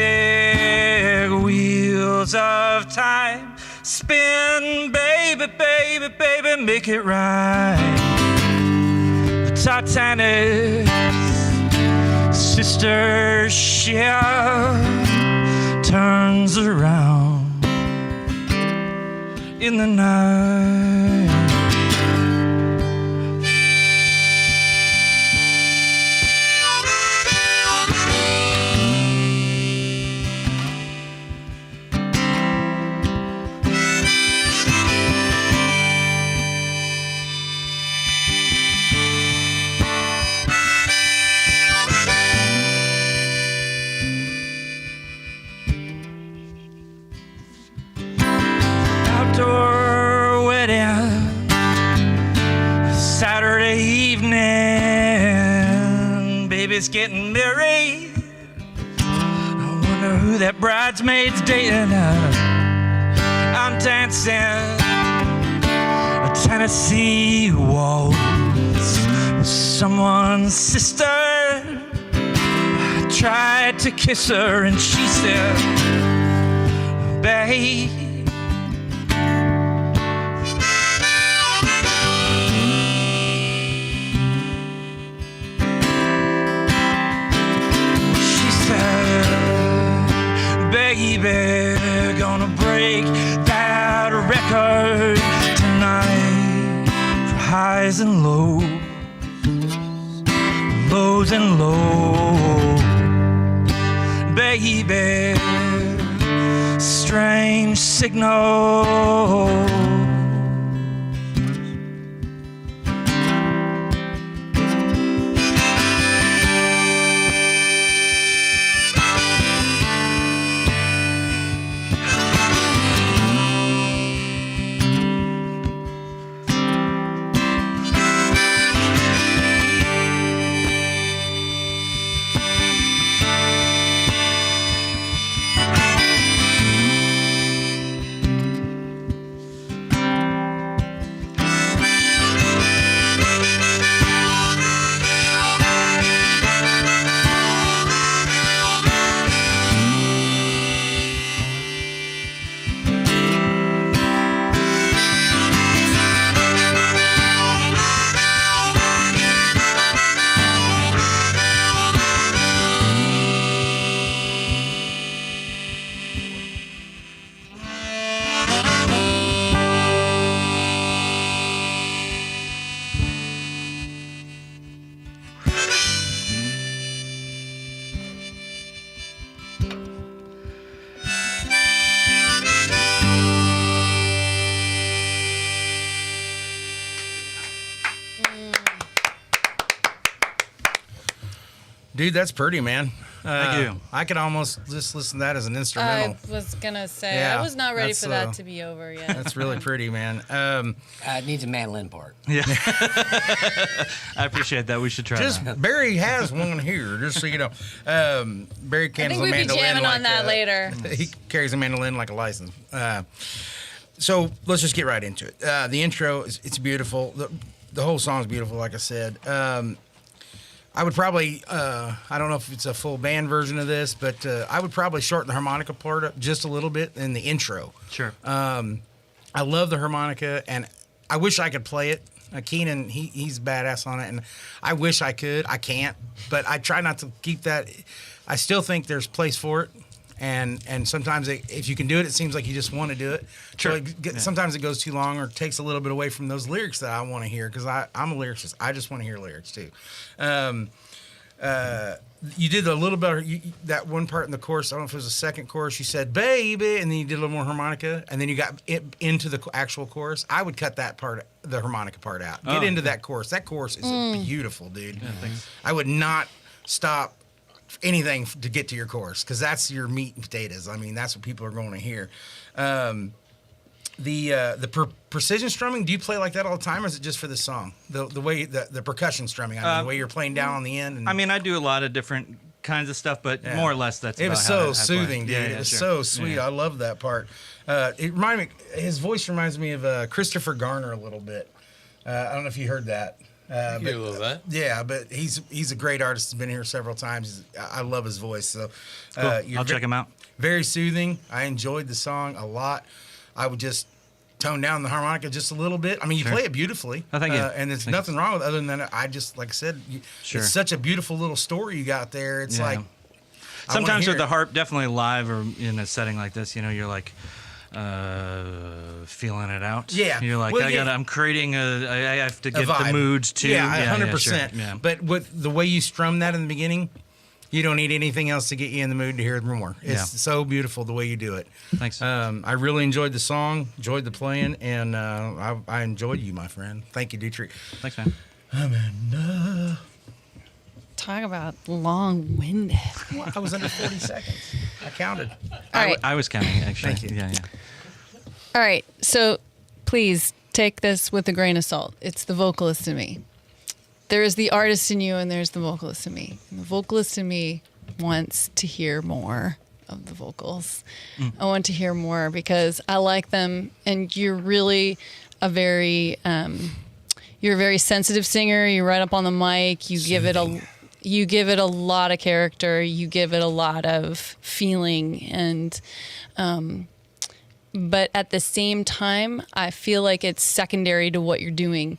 wheels of time spin, baby, baby, baby, make it right. The Titanic's sister ship turns around in the night. Outdoor wedding, Saturday evening, baby's getting married. I wonder who that bridesmaid's dating. I'm dancing a Tennessee waltz with someone's sister. I tried to kiss her and she said, babe, baby, gonna card tonight for highs and lows, lows and lows. Baby, strange signal. Dude, that's pretty, man. Thank you. I could almost just listen to that as an instrumental. I was gonna say Yeah, I was not ready that's, for that to be over yet. That's really pretty, man. It needs a mandolin part. Yeah. I appreciate that. We should try that. Barry has one here, just so you know. Barry I carries think a we'd be mandolin jamming on that later. He carries a mandolin like a license. So let's just get right into it. The intro, it's beautiful. The whole song's beautiful, like I said. I would probably, I don't know if it's a full band version of this, but I would probably shorten the harmonica part up just a little bit in the intro. Sure. I love the harmonica, and I wish I could play it. Keenan, he's badass on it, and I wish I could. I can't, but I try not to keep that. I still think there's place for it, and sometimes if you can do it, it seems like you just want to do it. Sure. So sometimes it goes too long or takes a little bit away from those lyrics that I want to hear, because I'm a lyricist. I just want to hear lyrics too. You did a little better. That one part in the chorus, I don't know if it was the second chorus, you said, baby, and then you did a little more harmonica, and then you got into the actual chorus. I would cut that part, the harmonica part out. Get into that chorus. That chorus is beautiful, dude. Yeah, thanks. I would not stop anything to get to your chorus, because that's your meat and potatoes. I mean, that's what people are going to hear. The precision strumming, do you play like that all the time, or is it just for this song? The way the percussion strumming, the way you're playing down on the end. I mean, I do a lot of different kinds of stuff, but more or less that's. It was so soothing, dude. Yeah, it was sure. so sweet. Yeah. I love that part. It reminded me. His voice reminds me of Christopher Garner a little bit. I don't know if you heard that. But, a little bit. Yeah, but he's a great artist. He's been here several times. I love his voice. So cool. I'll check him out. Very soothing. I enjoyed the song a lot. I would just tone down the harmonica just a little bit. I mean, you play it beautifully. Oh, thank you. And there's nothing wrong with it, other than that. I just, like I said, it's such a beautiful little story you got there. It's like sometimes with the harp, definitely live or in a setting like this, you're like feeling it out. Yeah, you're like, I'm creating I have to get the moods too. Yeah, 100%. Yeah. But with the way you strum that in the beginning, you don't need anything else to get you in the mood to hear it more. It's so beautiful the way you do it. Thanks. I really enjoyed the song, enjoyed the playing, and I enjoyed you, my friend. Thank you, Dietrich. Thanks, man. Amanda. Talk about long-winded. Well, I was under 40 seconds. I counted. All right. I was counting, actually. Thank you. Yeah. All right. So please take this with a grain of salt. It's the vocalist in me. There is the artist in you, and there's the vocalist in me. And the vocalist in me wants to hear more of the vocals. I want to hear more because I like them, and you're really a very sensitive singer. You're right up on the mic. You give it a lot of character. You give it a lot of feeling, and but at the same time, I feel like it's secondary to what you're doing.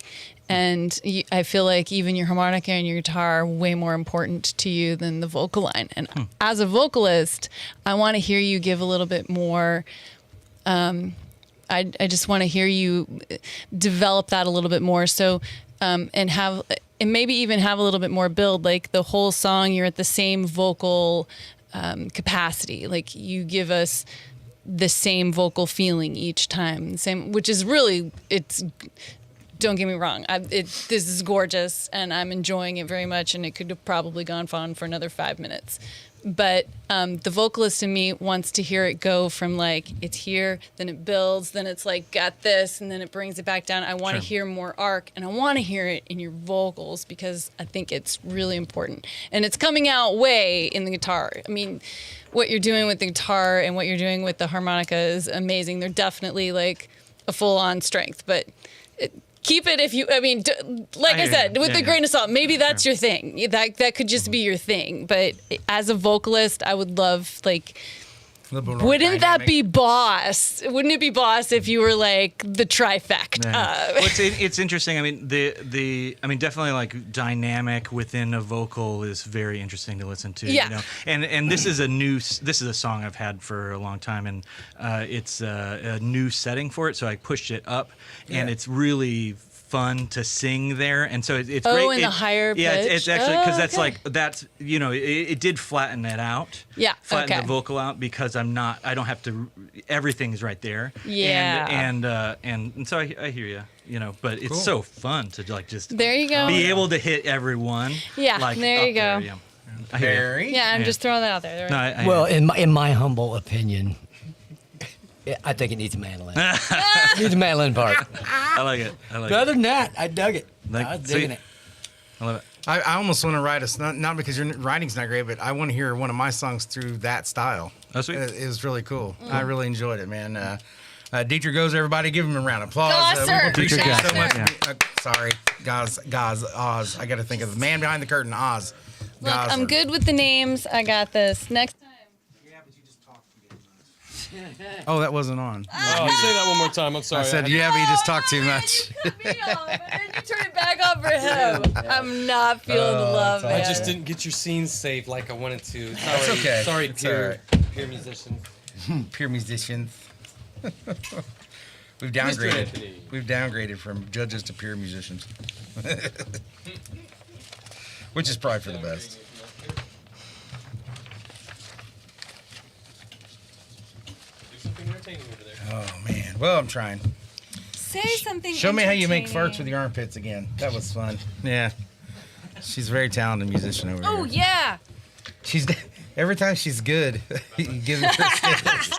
And I feel like even your harmonica and your guitar are way more important to you than the vocal line. And as a vocalist, I want to hear you give a little bit more. I I just want to hear you develop that a little bit more. So, and maybe even have a little bit more build, like the whole song, you're at the same vocal capacity. Like you give us the same vocal feeling each time, which is really, don't get me wrong, this is gorgeous and I'm enjoying it very much, and it could have probably gone on for another 5 minutes. But the vocalist in me wants to hear it go from like, it's here, then it builds, then it's like got this, and then it brings it back down. I want to hear more arc, and I want to hear it in your vocals because I think it's really important. And it's coming out way in the guitar. I mean, what you're doing with the guitar and what you're doing with the harmonica is amazing. They're definitely like a full-on strength, but keep it if you, I said, with a grain of salt, maybe that's your thing. That could just be your thing. But as a vocalist, I would love, like, wouldn't that be boss? Wouldn't it be boss if you were like the trifecta? Yeah. Well, it's interesting. I mean, definitely like dynamic within a vocal is very interesting to listen to. Yeah. You know? And this is a song I've had for a long time, and it's a new setting for it. So I pushed it up, and it's really fun to sing there, and so it's great. In the higher pitch? Yeah, it's actually, because it did flatten it out. Yeah, flatten the vocal out, because I don't have to, everything's right there. Yeah. And so I hear you, you know, but it's so fun to like just there you go. Be able to hit everyone. Yeah, like, there you go. There, yeah. I hear you. Barry? Yeah, I'm just throwing that out there. No, Well, in my humble opinion, I think it needs a mandolin. It needs a mandolin part. I like it. But other than that, I dug it. I was digging it. I love it. I almost want to write not because your writing's not great, but I want to hear one of my songs through that style. Oh, sweet. It was really cool. I really enjoyed it, man. Dietrich Gosser, everybody, give him a round of applause. Gosser. We appreciate it so much. Yeah. Sorry, Oz. I got to think of the man behind the curtain, Oz. Look, Gosser. I'm good with the names. I got this. Next time. Oh, that wasn't on. Oh, say that one more time. I'm sorry. I said, yeah, but you just talk too much. You cut me off, and then you turn it back on for him. I'm not feeling the love, man. I just didn't get your scenes saved like I wanted to. Sorry, That's okay. Sorry, It's peer all musician. Pure musicians. We've Mr. downgraded. Anthony. We've downgraded from judges to pure musicians. Which is probably for the best. Oh man. Well, I'm trying. Say something. Show me how you make farts entertaining. with your armpits again. That was fun. Yeah. She's a very talented musician over Oh here. yeah. She's every time she's good, you give her skills.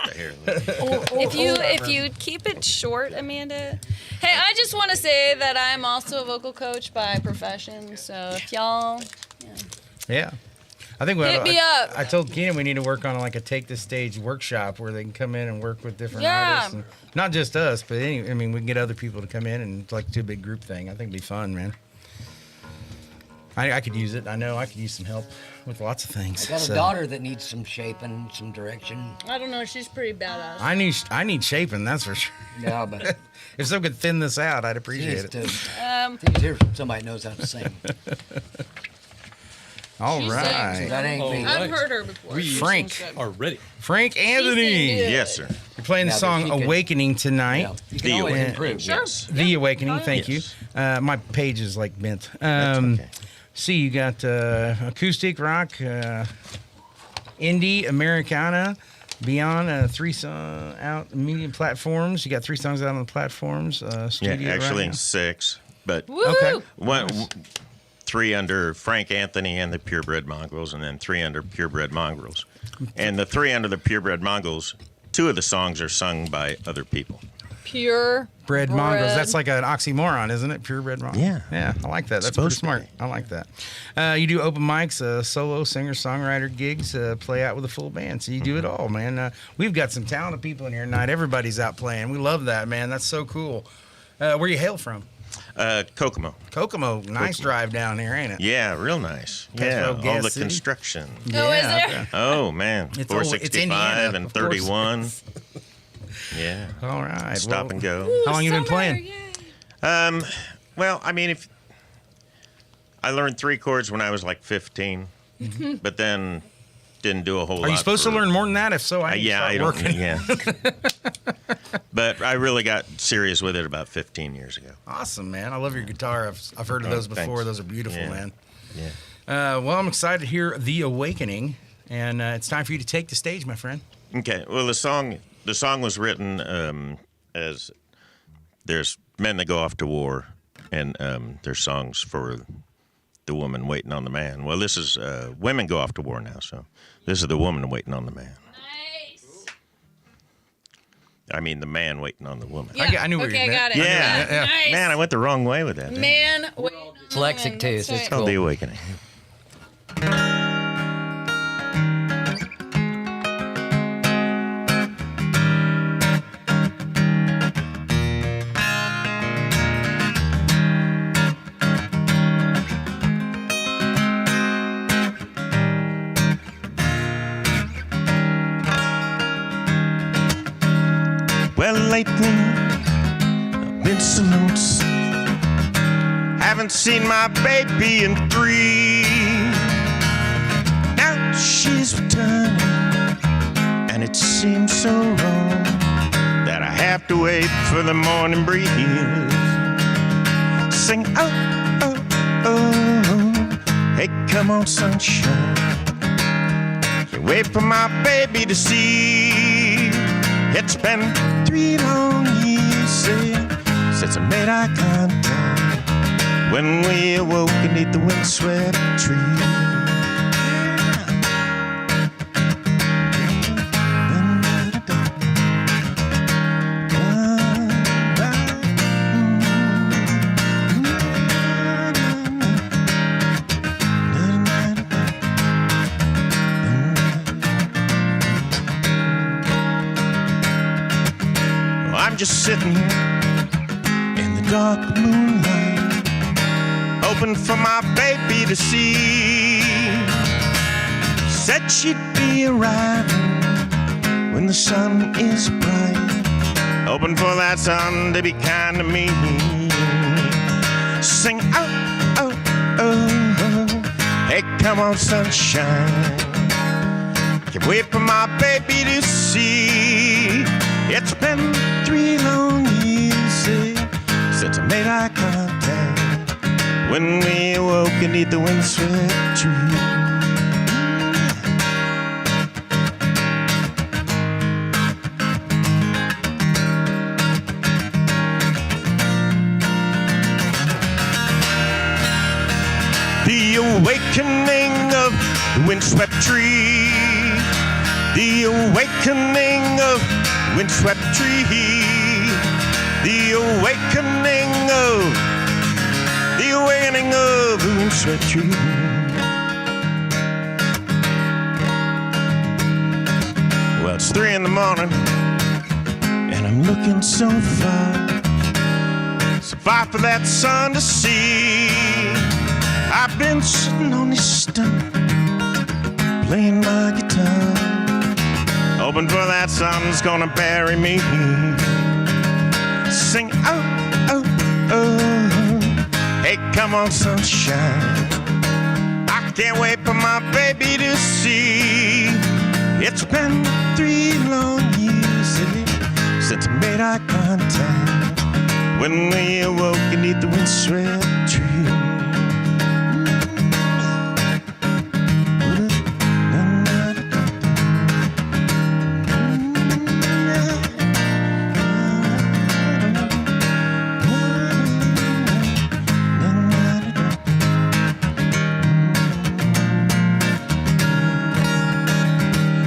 If you keep it short, Amanda. Hey, I just want to say that I'm also a vocal coach by profession. So if y'all, Yeah. I think Hit me up. I told Keenan we need to work on like a Take the Stage workshop where they can come in and work with different Yeah. artists. And not just us, but we can get other people to come in and like do a big group thing. I think it'd be fun, man. I could use it. I know I could use some help with lots of things. I got a daughter that needs some shaping, some direction. I don't know, she's pretty badass. I need shaping, that's for sure. Yeah, but If someone could thin this out, I'd she appreciate needs it. to need to hear from somebody who knows how to sing. All She right. sings. That ain't me. I've heard her before. Frank. Are ready. Frank Anthony. good. Yes, sir. You're playing the Yeah, but song she could- Awakening tonight. Yeah, you can The always Awakening. improve. Sure. The Awakening, thank Yes. you. My page is like bent. okay. See, you got acoustic rock, indie, Americana, beyond 3 songs out medium platforms. You got 3 songs out on the platforms. Yeah, Studio actually right 6, but Woo! Okay. 3 under Frank Anthony and the Purebred Mongrels, and then 3 under Purebred Mongrels. And the 3 under the Purebred Mongrels, 2 of the songs are sung by other people. Pure Bread mongrels. That's like an oxymoron, isn't it? Purebred mongrels. Yeah. Yeah, I like that. That's pretty Supposed to smart. be. I like that. You do open mics, solo singer-songwriter gigs, play out with a full band. So you do it all, man. We've got some talented people in here tonight. Everybody's out playing. We love that, man. That's so cool. Where you hail from? Kokomo. Kokomo. Nice drive down here, ain't it? Yeah, real nice. That's Yeah, real all gas the city. construction. Oh, is there? Oh, man. It's 465 Indiana, and of course. 31. Yeah. All right. Stop well, and go. How long you been Summer, playing? yay. Well, I mean, if I learned 3 chords when I was like 15, but then didn't do a whole lot. Are you supposed to learn more than that? If so, I start working. Yeah. But I really got serious with it about 15 years ago. Awesome, man. I love your guitar. I've heard of those before. Thanks. Those are beautiful, man. Yeah. Well, I'm excited to hear The Awakening, and it's time for you to take the stage, my friend. Okay. Well, the song was written as there's men that go off to war, and there's songs for the woman waiting on the man. Well, this is women go off to war now, so this is the woman waiting on the man. Nice. I mean, the man waiting on the woman. Yeah. I knew where Okay, you I got it. Yeah. Nice. Man, I went the wrong way with that. didn't I? Man, wait. Dyslexic too, so it's Oh, cool. The Awakening. Well, lately, I've been so lonesome. Haven't seen my baby in 3. Now she's returning, and it seems so wrong that I have to wait for the morning breeze. Sing, oh, oh, oh, hey, come on, sunshine. Can't wait for my baby to see. It's been 3 long years since I made eye contact when we awoke beneath the windswept tree. I'm just sitting here in the dark moonlight, hoping for my baby to see. Said she'd be arriving when the sun is bright, hoping for that sun to be kind to me. Sing, oh, oh, oh, oh, hey, come on, sunshine. Can't wait for my baby to see. It's been 3 long years since I made eye contact when we awoke beneath the windswept tree. The awakening of the windswept tree. The awakening of the windswept tree. The awakening of the windswept tree. Well, it's 3 in the morning, and I'm looking so far for that sun to see. I've been sitting on this stump, playing my guitar, hoping for that sun's gonna bury me. Sing, oh, oh, oh, hey, come on, sunshine. I can't wait for my baby to see. It's been 3 long years since I made eye contact when we awoke beneath the windswept tree.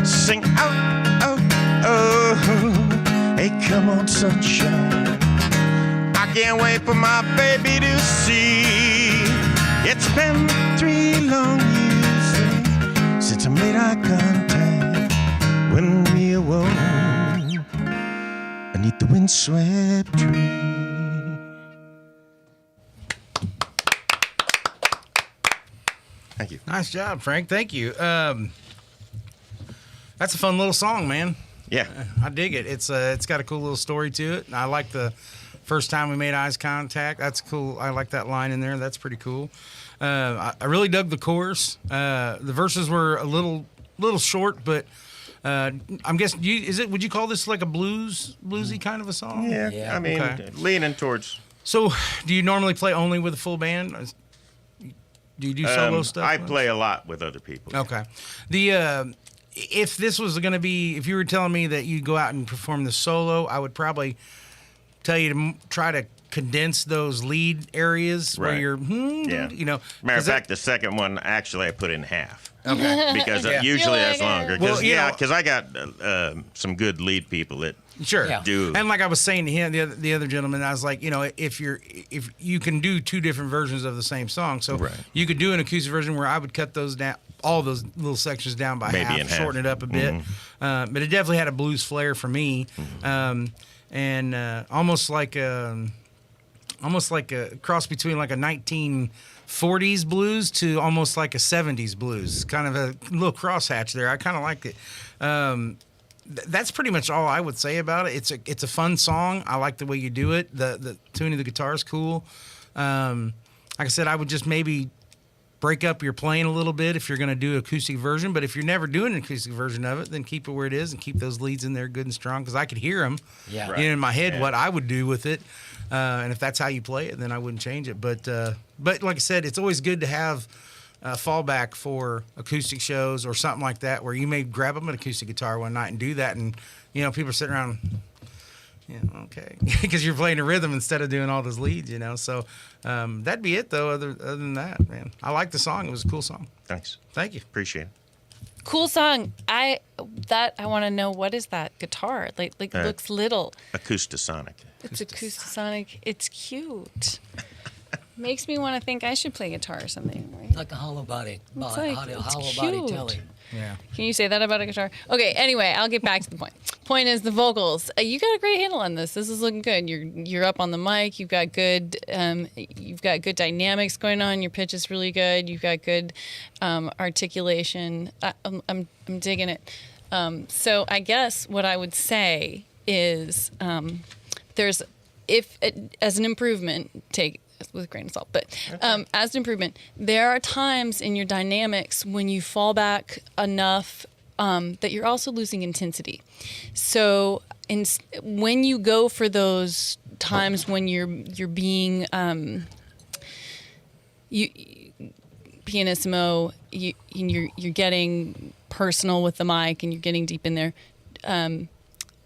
Sing, oh, oh, oh, hey, come on, sunshine. I can't wait for my baby to see. It's been 3 long years since I made eye contact when we awoke beneath the windswept tree. Thank you. Nice job, Frank. Thank you. That's a fun little song, man. Yeah. I dig it. It's got a cool little story to it. I like the first time we made eyes contact. That's cool. I like that line in there. That's pretty cool. I really dug the chorus. The verses were a little little short, but I'm guessing would you call this like a bluesy kind of a song? Yeah. I mean, leaning towards. So, do you normally play only with a full band? Do you do solo stuff? I play a lot with other people. Okay. If this was going to be, if you were telling me that you go out and perform the solo, I would probably tell you to try to condense those lead areas where you're, Matter of fact, the second one actually I put in half. Okay. Because usually that's longer. Because I got some good lead people that do. And like I was saying to him, the other gentleman, I was like, if you can do two different versions of the same song, so you could do an acoustic version where I would cut those down, all those little sections down by half, shorten it up a bit. But it definitely had a blues flair for me, and almost like a cross between like a 1940s blues to almost like a 70s blues, kind of a little crosshatch there. I kind of liked it. That's pretty much all I would say about it. It's a fun song. I like the way you do it. The tuning of the guitar is cool. Like I said, I would just maybe break up your playing a little bit if you're going to do an acoustic version. But if you're never doing an acoustic version of it, then keep it where it is and keep those leads in there good and strong. Because I could hear them in my head what I would do with it. And if that's how you play it, then I wouldn't change it. But like I said, it's always good to have fallback for acoustic shows or something like that, where you may grab them an acoustic guitar one night and do that, and people are sitting around, okay, because you're playing a rhythm instead of doing all those leads, So that'd be it, though. Other than that, man, I like the song. It was a cool song. Thanks. Thank you. Appreciate it. Cool song. I want to know, what is that guitar? Like it looks little. Acoustasonic. It's acoustasonic. It's cute. Makes me want to think I should play guitar or something, right? Like a hollow body. It's Hollow cute. body telly. Yeah. Can you say that about a guitar? Okay, anyway, I'll get back to the point. Point is the vocals. You got a great handle on this. This is looking good. You're up on the mic. You've got good dynamics going on. Your pitch is really good. You've got good articulation. I'm digging it. So I guess what I would say is as an improvement, take with a grain of salt, but as an improvement, there are times in your dynamics when you fall back enough that you're also losing intensity. So when you go for those times when you're being pianissimo, you're getting personal with the mic and you're getting deep in there.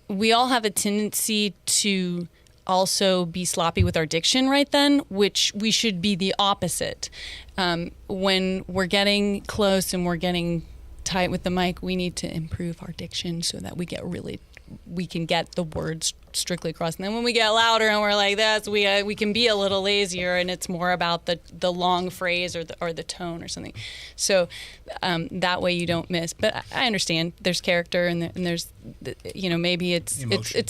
We all have a tendency to also be sloppy with our diction right then, which we should be the opposite. When we're getting close and we're getting tight with the mic, we need to improve our diction so that we can get the words strictly across. And then when we get louder and we're like this, we can be a little lazier, and it's more about the long phrase or the tone or something. So that way you don't miss. But I understand there's character and there's maybe it's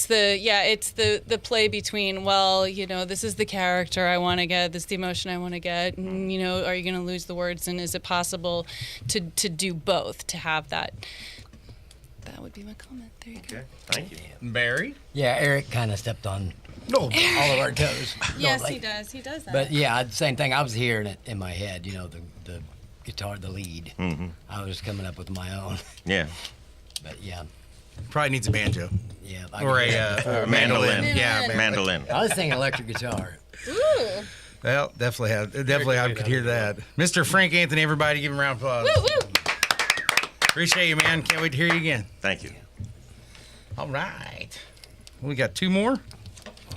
the play between, this is the character I want to get, this is the emotion I want to get, and are you going to lose the words, and is it possible to do both, to have that? That would be my comment. There you go. Okay, thank you. Barry? Yeah, Eric kind of stepped on all of our toes. Yes, he does. He does that. But yeah, same thing. I was hearing it in my head, the guitar, the lead. Mm-hmm. I was coming up with my own. Yeah. But yeah. Probably needs a banjo. Yeah. Or a mandolin. Yeah, mandolin. I was thinking electric guitar. Ooh. Well, definitely I could hear that. Mr. Frank Anthony, everybody give him a round of applause. Woo, woo. Appreciate you, man. Can't wait to hear you again. Thank you. All right. We got two more? Yeah,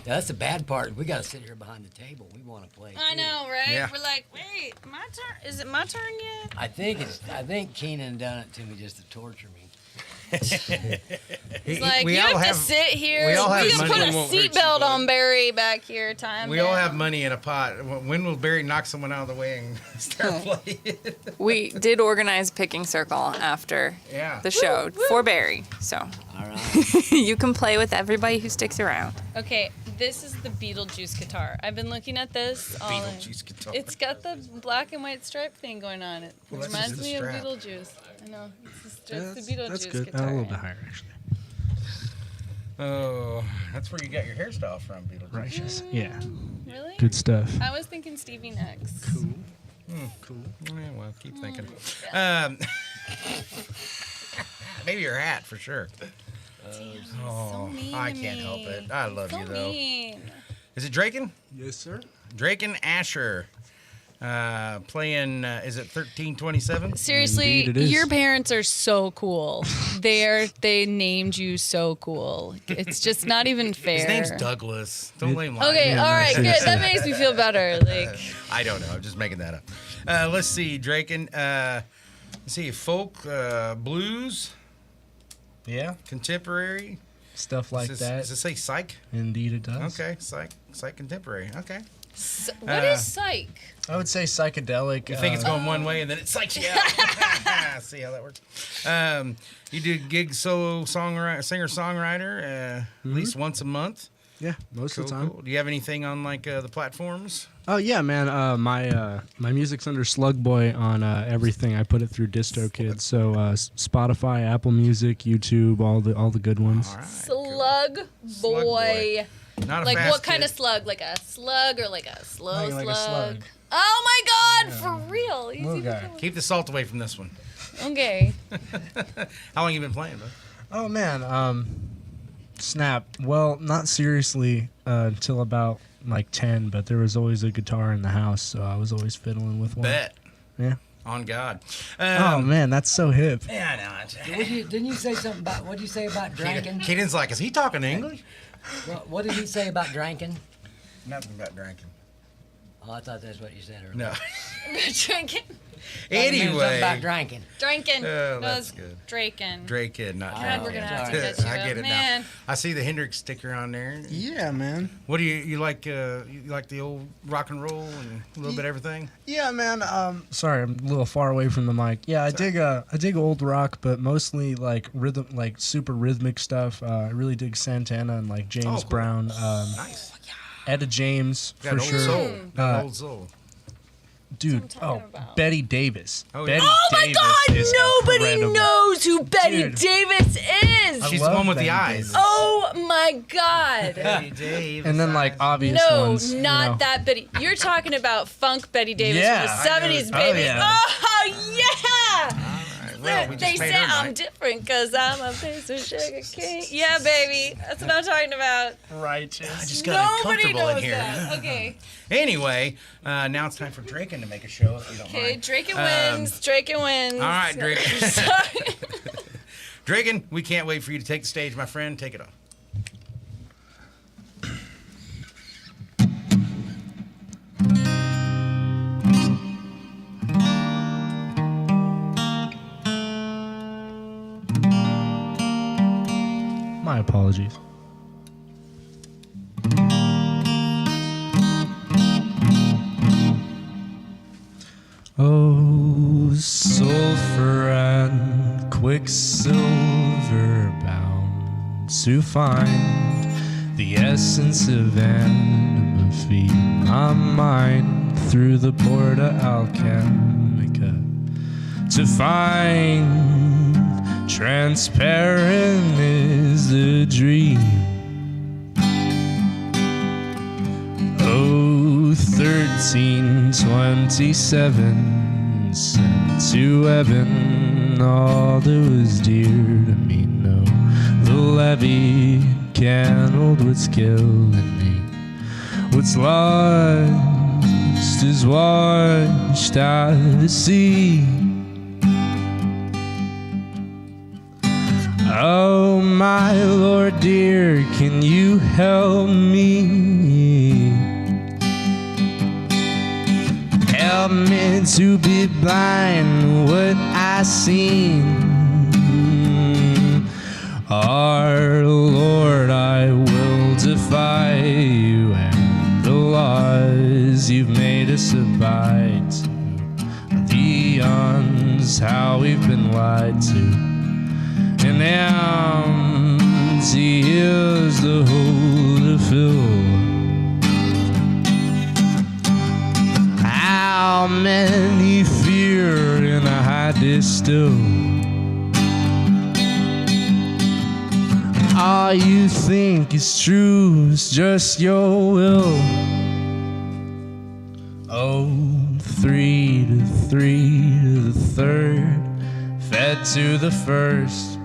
that's the bad part. We got to sit here behind the table. We want to play. I know, right? Yeah. We're like, wait, my turn? Is it my turn yet? I think Keenan done it to me just to torture me. He's like, you have to sit here. We just put a seatbelt on Barry back here. We all have money in a pot. When will Barry knock someone out of the way and start playing? We did organize picking circle after the show for Barry. So all right. you can play with everybody who sticks around. Okay, this is the Beetlejuice guitar. I've been looking at this. Beetlejuice guitar. It's got the black and white stripe thing going on it. Well, It reminds me of Beetlejuice. I know. It's the Beetlejuice That's good. guitar. A little bit higher, actually. Oh, that's where you got your hairstyle from, Beetlejuice. Righteous. Yeah. Really? Good stuff. I was thinking Stevie Nicks. Cool. Yeah, well, keep thinking. Maybe your hat for sure. So mean I to can't me. help it. I love So you though. mean. Is it Draken? Yes, sir. Draken Asher. Playing, is it 1327? Seriously, Indeed it is. your parents are so cool. They named you so cool. It's just not even fair. His name's Douglas. Don't blame him. Okay, all right, good. That makes me feel better. Like, I don't know. I'm just making that up. Let's see, Draken. Let's see, folk, blues, Yeah, contemporary. stuff like Does that. it say psych? Indeed, it does. Okay, psych contemporary. Okay. what is psych? I would say psychedelic. You think it's going one way and then it psychs you out. See how that works? You do gig solo singer-songwriter at least once a month. Yeah, most of the time. Cool. Do you have anything on like the platforms? Oh yeah, man. My music's under Slug Boy on everything. I put it through DistroKid. So Spotify, Apple Music, YouTube, all the good ones. All right. Slug Slug boy. Not a Like fast what kind kid. of slug? Like a slug or like a slow Like slug? a slug. Oh my God! For real? He's Little even guy. going- Keep the salt away from this one. Okay. How long you been playing, bud? Oh man. Snap. Well, not seriously until about like 10, but there was always a guitar in the house, so I was always fiddling with one. Bet. Yeah. On God. Oh man, that's so hip. Yeah, I know. Didn't you say something about, what did you say about drinking? Keaton's like, is he talking English? What did he say about drinking? Nothing about drinking. Oh, I thought that's what you said earlier. No. Drinking. Something about drinking. Drinking. Oh, No, that's it's good. Draken. Draken, not God, Draken. we're gonna have to Sorry. get you I up. get it Man. now. I see the Hendrix sticker on there. Yeah, man. What do you like? You like the old rock and roll and a little bit of everything? Yeah, man. Sorry, I'm a little far away from the mic. Yeah, I dig old rock, but mostly like rhythm, like super rhythmic stuff. I really dig Santana and like James cool. Brown. Nice. Etta James Got for an old sure. soul. Got an old soul. Dude, That's what I'm talking about. Betty Davis. Oh, yeah. Betty Oh my Davis God! is Nobody incredible. knows who Betty Dude. Davis is. I She's the love one with Betty the eyes. Davis. Oh my God! Betty Davis. And then like obvious No, ones. not you know. that Betty. You're talking about funk Betty Davis Yeah, from I the 70s, know. baby. Oh, yeah. Oh yeah! Well, we just They paid say her I'm night. different because I'm a piece of sugar cane. Yeah, baby. That's what I'm talking about. Righteous. I just got Nobody uncomfortable knows in here. that. Okay. Anyway, now it's time for Draken to make a show, if you don't Okay, mind. Draken wins. Draken wins. All right, Draken. Sorry. Draken, we can't wait for you to take the stage, my friend. Take it off. My apologies. Oh, sulfur and quicksilver bound to find the essence of anima feed my mind through the Porta Alchemica to find transparent is the dream. Oh, 1327 sent to heaven all that was dear to me. No, the levee can't hold what's killing me. What's lost is washed out of the sea. Oh, my Lord dear, can you help me? Help me to be blind what I seen. Our Lord, I will defy you and the laws you've made us abide to. The eons, how we've been lied to. And empty is the hole to fill. How many fear in a high distill? All you think is true is just your will. Oh, 3 to 3 to the third. fed to the first.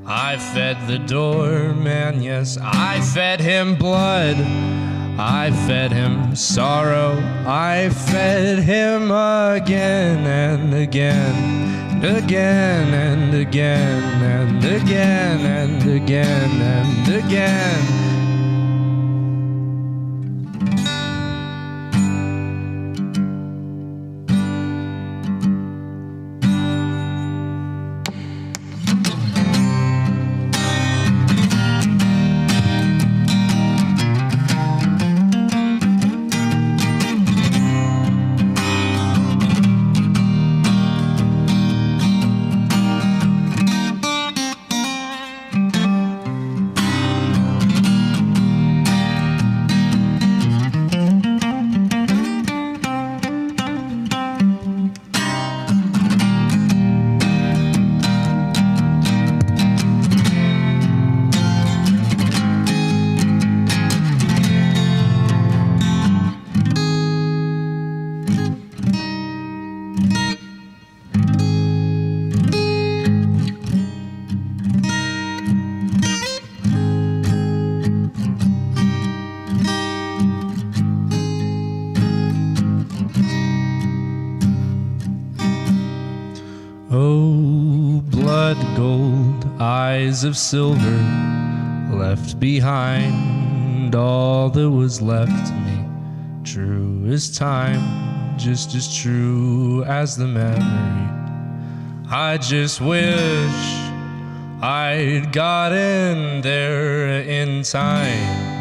I fed the doorman, yes, I fed him blood. I fed him sorrow. I fed him again and again, again and again and again and again and again. Of silver left behind, all that was left to me, true as time, just as true as the memory. I just wish I'd gotten there in time.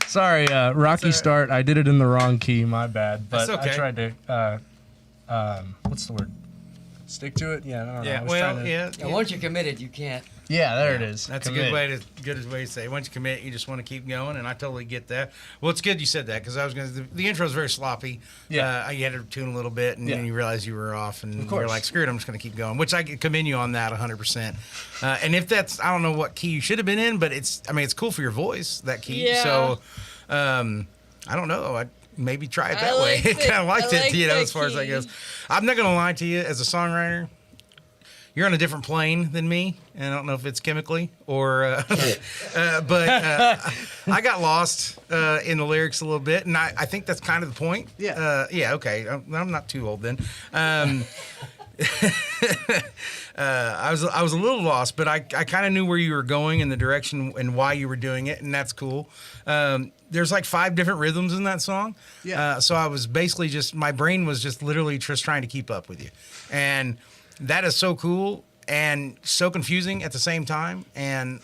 Sorry, rocky start. I did it in the wrong key. My bad. But That's okay. I tried to. What's the word? Stick to it. Yeah. I don't know. Yeah. Well, yeah. Once you're committed, you can't. Yeah, there it is. That's Commit. a good way to say it. Once you commit, you just want to keep going, and I totally get that. Well, it's good you said that because I was going to. The intro is very sloppy. Yeah, you had to tune a little bit, and then you realized you were off, and you're like, "Screw it, I'm just going to keep going." Which I commend you on that 100%. And if that's, I don't know what key you should have been in, but it's cool for your voice that key. Yeah. So, I don't know. I maybe try it that way. I kind of liked it, as far as that goes. I'm not going to lie to you, as a songwriter. You're on a different plane than me, and I don't know if it's chemically or, but I got lost in the lyrics a little bit, and I think that's kind of the point. Yeah. Okay. I'm not too old then. I was a little lost, but I kind of knew where you were going and the direction and why you were doing it, and that's cool. There's like 5 different rhythms in that song. Yeah. So I was basically my brain was just literally just trying to keep up with you, and that is so cool and so confusing at the same time, and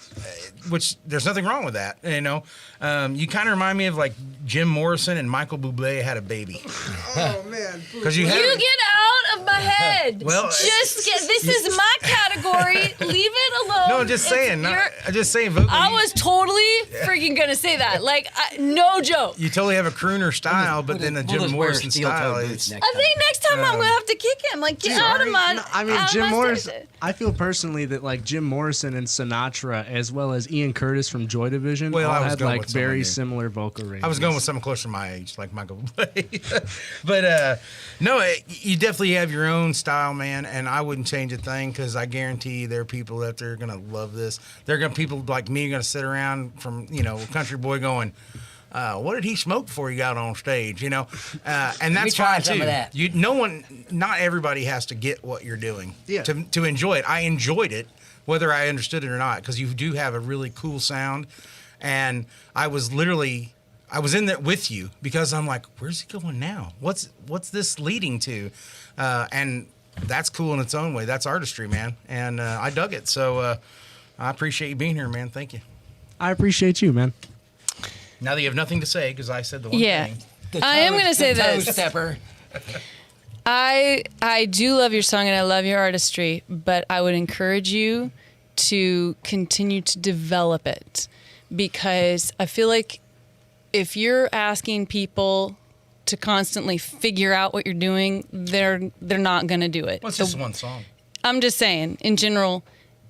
which there's nothing wrong with that. You kind of remind me of like Jim Morrison and Michael Bublé had a baby. Oh man! Because you get out of my head. Well, this is my category. Leave it alone. No, I'm just saying. I'm just saying. Vocally, I was totally freaking gonna say that. Like, no joke. You totally have a crooner style, but then a Jim Morrison style is. I think next time I'm gonna have to kick him. Like, get out of my. I mean, out of Jim my Morrison. station. I feel personally that like Jim Morrison and Sinatra, as well as Ian Curtis from Joy Division, all had like very similar vocal ranges. I was going with someone closer to my age, like Michael Bublé. But no, you definitely have your own style, man, and I wouldn't change a thing because I guarantee there are people that they're gonna love this. People like me are gonna sit around from country boy going, what did he smoke before he got on stage? And that's fine too. Not everybody has to get what you're doing to enjoy it. I enjoyed it, whether I understood it or not, because you do have a really cool sound, and I was in there with you because I'm like, where's he going now? What's this leading to? And that's cool in its own way. That's artistry, man, and I dug it. So I appreciate you being here, man. Thank you. I appreciate you, man. Now that you have nothing to say, because I said the one thing. I am going to say this. Stepper. I do love your song and I love your artistry, but I would encourage you to continue to develop it, because I feel like if you're asking people to constantly figure out what you're doing, they're not going to do it. Well, it's just one song. I'm just saying, in general,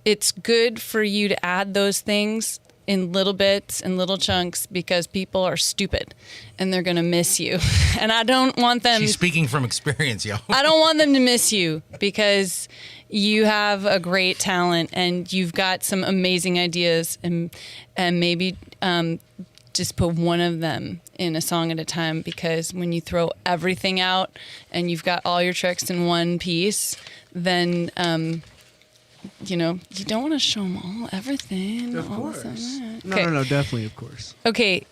it's good for you to add those things in little bits and little chunks because people are stupid and they're going to miss you. And I don't want them. She's speaking from experience, y'all. I don't want them to miss you because you have a great talent and you've got some amazing ideas, and maybe just put one of them in a song at a time, because when you throw everything out and you've got all your tricks in one piece, then you don't want to show them all, everything. Of all course. Okay. No, definitely, of course. Okay.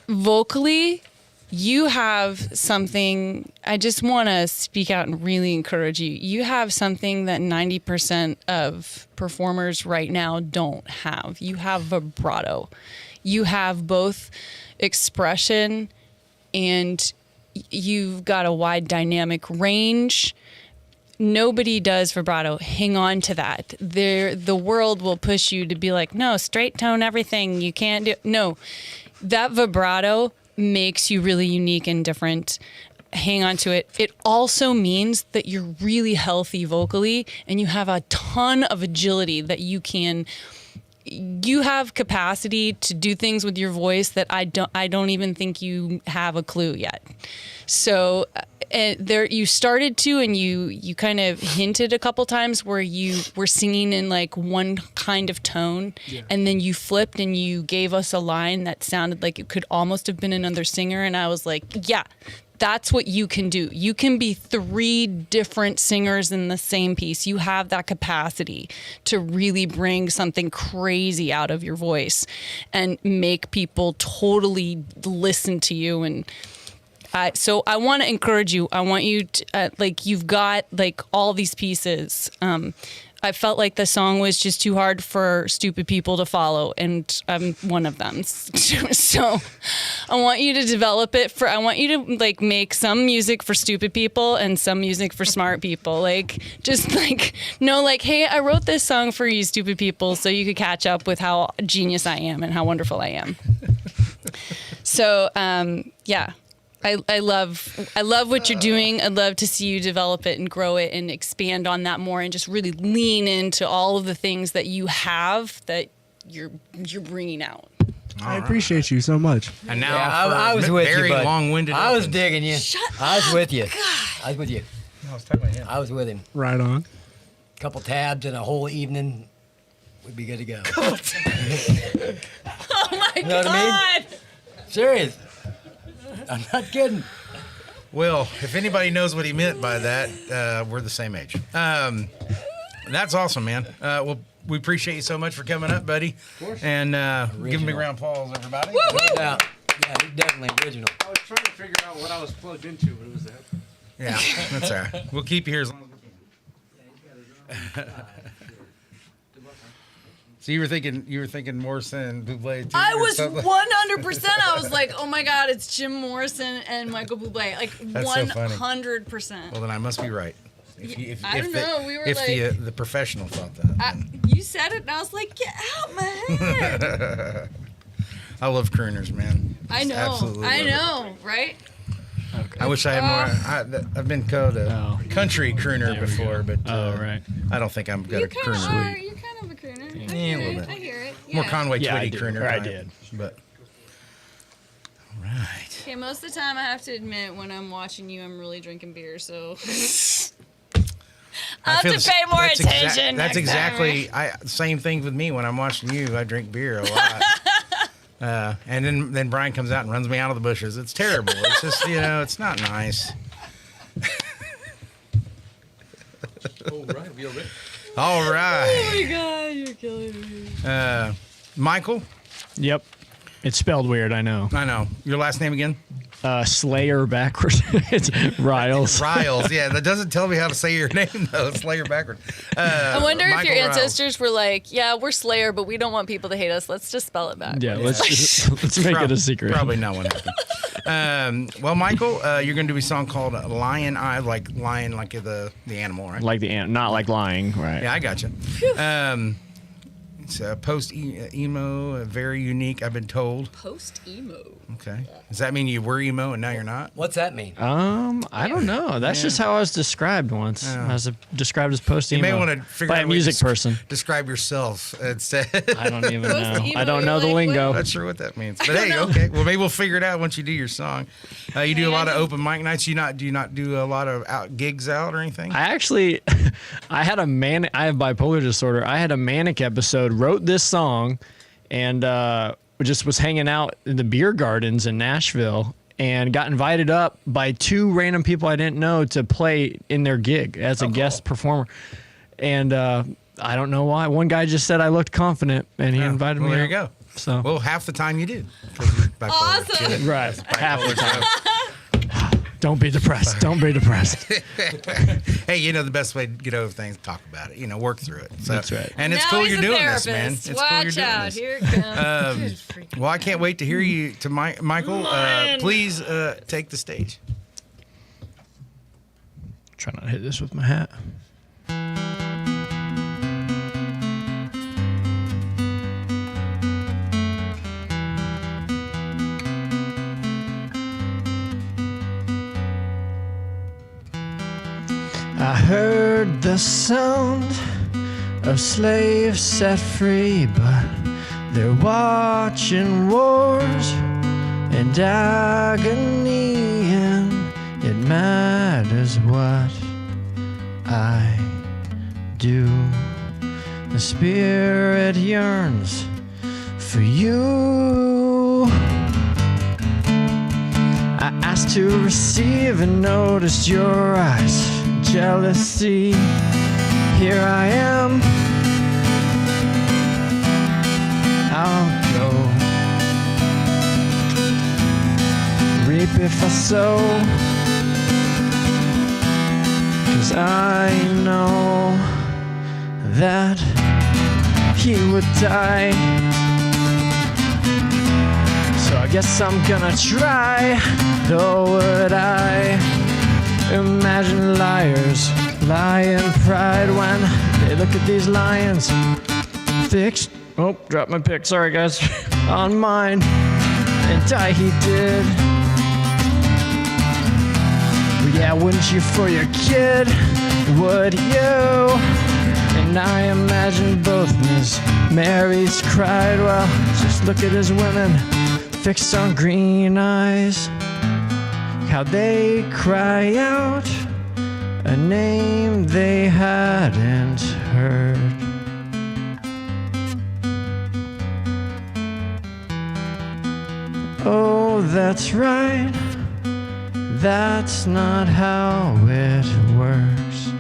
Vocally, you have something, I just want to speak out and really encourage you. You have something that 90% of performers right now don't have. You have vibrato. You have both expression and you've got a wide dynamic range. Nobody does vibrato. Hang on to that. The world will push you to be like, no, straight tone everything. You can't do. No, that vibrato makes you really unique and different. Hang on to it. It also means that you're really healthy vocally and you have a ton of agility that you have capacity to do things with your voice that I don't even think you have a clue yet. So there you started to, and you kind of hinted a couple times where you were singing in like one kind of tone, and then you flipped and you gave us a line that sounded like it could almost have been another singer, and I was like, yeah, that's what you can do. You can be 3 different singers in the same piece. You have that capacity to really bring something crazy out of your voice and make people totally listen to you. And so I want to encourage you. I want you to, you've got like all these pieces. I felt like the song was just too hard for stupid people to follow, and I'm one of them. So I want you to develop it I want you to like make some music for stupid people and some music for smart people. Like, just like, no, like, hey, I wrote this song for you stupid people so you could catch up with how genius I am and how wonderful I am. So, yeah. I love what you're doing. I'd love to see you develop it and grow it and expand on that more and just really lean into all of the things that you have that you're bringing out. I appreciate you so much. And now I was with very you, bud. long-winded. I was digging you. I was with you. God. I was with you. No, I was talking about him. I was with him. Right on. Couple tabs and a whole evening, we'd be good to go. Oh my You know God. what I mean? Serious. I'm not kidding. Well, if anybody knows what he meant by that, we're the same age. That's awesome, man. Well, we appreciate you so much for coming up, buddy. Of course. And give him a big round of applause, everybody. No doubt. Yeah, he's definitely original. I was trying to figure out what I was plugged into, but it was that. Yeah, that's all right. We'll keep you here as long as we can. So you were thinking Morrison and Bublé too? I was or something? 100%. I was like, oh my God, it's Jim Morrison and Michael Bublé. Like, That's so funny. 100%. Well, then I must be right. I don't know. We were if like, the professional thought that. you said it, and I was like, get out my head. I love crooners, man. I know. Absolutely I love it. know, right? I wish I had more. I've been called a country crooner before, but right. I don't think I'm good at You crooner. kind of a crooner. Yeah, a little bit. I hear it. More Yeah. Conway Yeah, I Twitty did. crooner. I type, did. But all right. Okay, most of the time I have to admit when I'm watching you, I'm really drinking beer, so I have to pay more attention. That's next exactly. time. Same thing with me when I'm watching you. I drink beer a lot. And then Brian comes out and runs me out of the bushes. It's terrible. It's just, it's not nice. All right, we are ready. All right. Oh my God, you're killing me. Michael? Yep. It's spelled weird, I know. I know. Your last name again? Slayer backwards. It's Riles. Riles. Yeah, that doesn't tell me how to say your name, though. Slayer backwards. I wonder if your Michael Riles. ancestors were like, yeah, we're Slayer, but we don't want people to hate us. Let's just spell it back. Yeah, let's make it a secret. Probably not what happened. Well, Michael, you're going to do a song called Lion Eye, like lion, like the animal, right? Like the ant, not like lying, right? Yeah, I got you. It's post emo, very unique. I've been told. Post emo. Okay. Does that mean you were emo and now you're not? What's that mean? I don't know. That's just how I was described once. Oh. I was described as post emo. You may want to figure by out a music person. Describe yourself instead. I don't even know. Post-emo, I don't know the like, lingo. I'm not sure what that means. But hey, okay. Well, maybe we'll figure it out once you do your song. You do a lot of open mic nights. Do you not do a lot of gigs out or anything? I actually, I have bipolar disorder. I had a manic episode, wrote this song, and just was hanging out in the beer gardens in Nashville and got invited up by 2 random people I didn't know to play in their gig as a guest performer. And I don't know why. One guy just said I looked confident, and he invited me. There out. you go. So, well, half the time you do. Awesome. Right, half the time. Don't be depressed. Don't be depressed. Hey, the best way to get over things, talk about it. Work through it. So, That's right. And it's Now cool he's you're a doing this, man. therapist. It's cool you're Watch doing out. this. Here it comes. Well, I can't wait to hear you. To Michael, please take the stage. Try not to hit this with my hat. I heard the sound of slaves set free, but they're watching wars and agony, and it matters what I do. The spirit yearns for you. I asked to receive and noticed your eyes. Jealousy, here I am. I'll go reap if I sow, 'cause I know that he would die. So I guess I'm gonna try, though would I imagine liars lie in pride when they look at these lions fixed. Oh, dropped my pick. Sorry, guys. On mine. And die he did. But yeah, wouldn't you for your kid? Would you? And I imagine both Miss Marys cried. Well, just look at his women fixed on green eyes. How they cry out a name they hadn't heard. Oh, that's right. That's not how it works.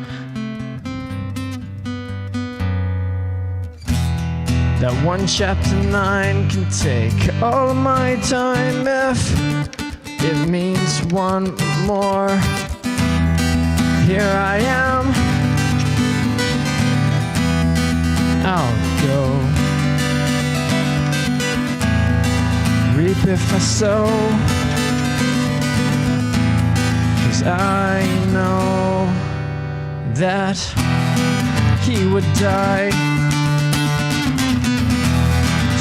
That one chapter 9 can take all of my time if it means one more. Here I am. I'll go reap if I sow, 'cause I know that he would die.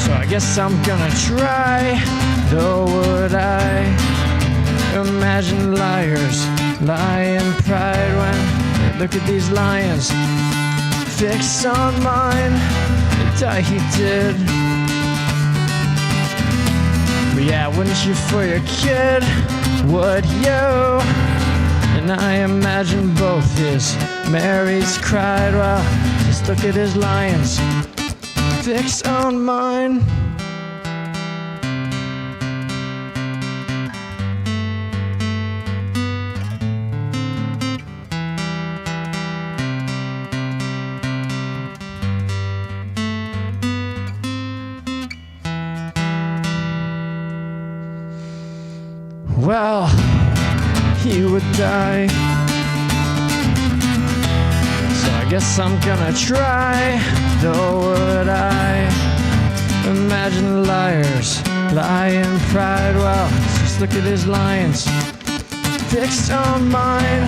So I guess I'm gonna try, though would I imagine liars lie in pride when they look at these lions fixed on mine. And die he did. But yeah, wouldn't you for your kid? Would you? And I imagine both his Marys cried. Well, just look at his lions fixed on mine. Well, he would die. So I guess I'm gonna try, though would I imagine liars lie in pride. Well, just look at his lions fixed on mine.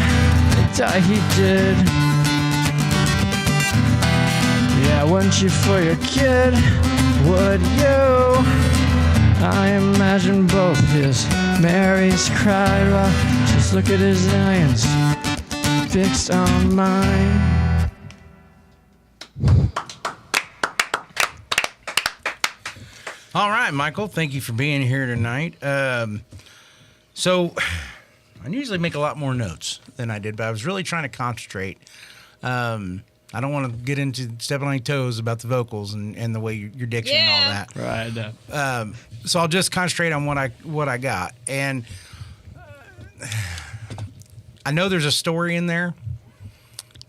And die he did. Yeah, Yeah, wouldn't you for your kid? Would you? I imagine both his Marys cried while just look at his eyes fixed on mine. All right, Michael, thank you for being here tonight. So I usually make a lot more notes than I did, but I was really trying to concentrate. I don't want to get into stepping on your toes about the vocals and the way your diction and all that. Right. So I'll just concentrate on what I got. And I know there's a story in there,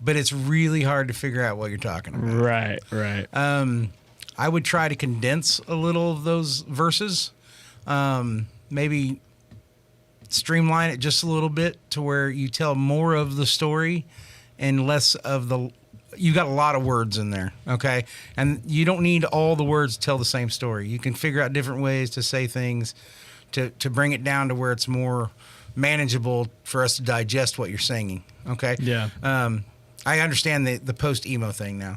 but it's really hard to figure out what you're talking about. Right. I would try to condense a little of those verses, maybe streamline it just a little bit to where you tell more of the story and less of the. You got a lot of words in there, okay? And you don't need all the words to tell the same story. You can figure out different ways to say things to bring it down to where it's more manageable for us to digest what you're singing, okay? Yeah. I understand the post-emo thing now,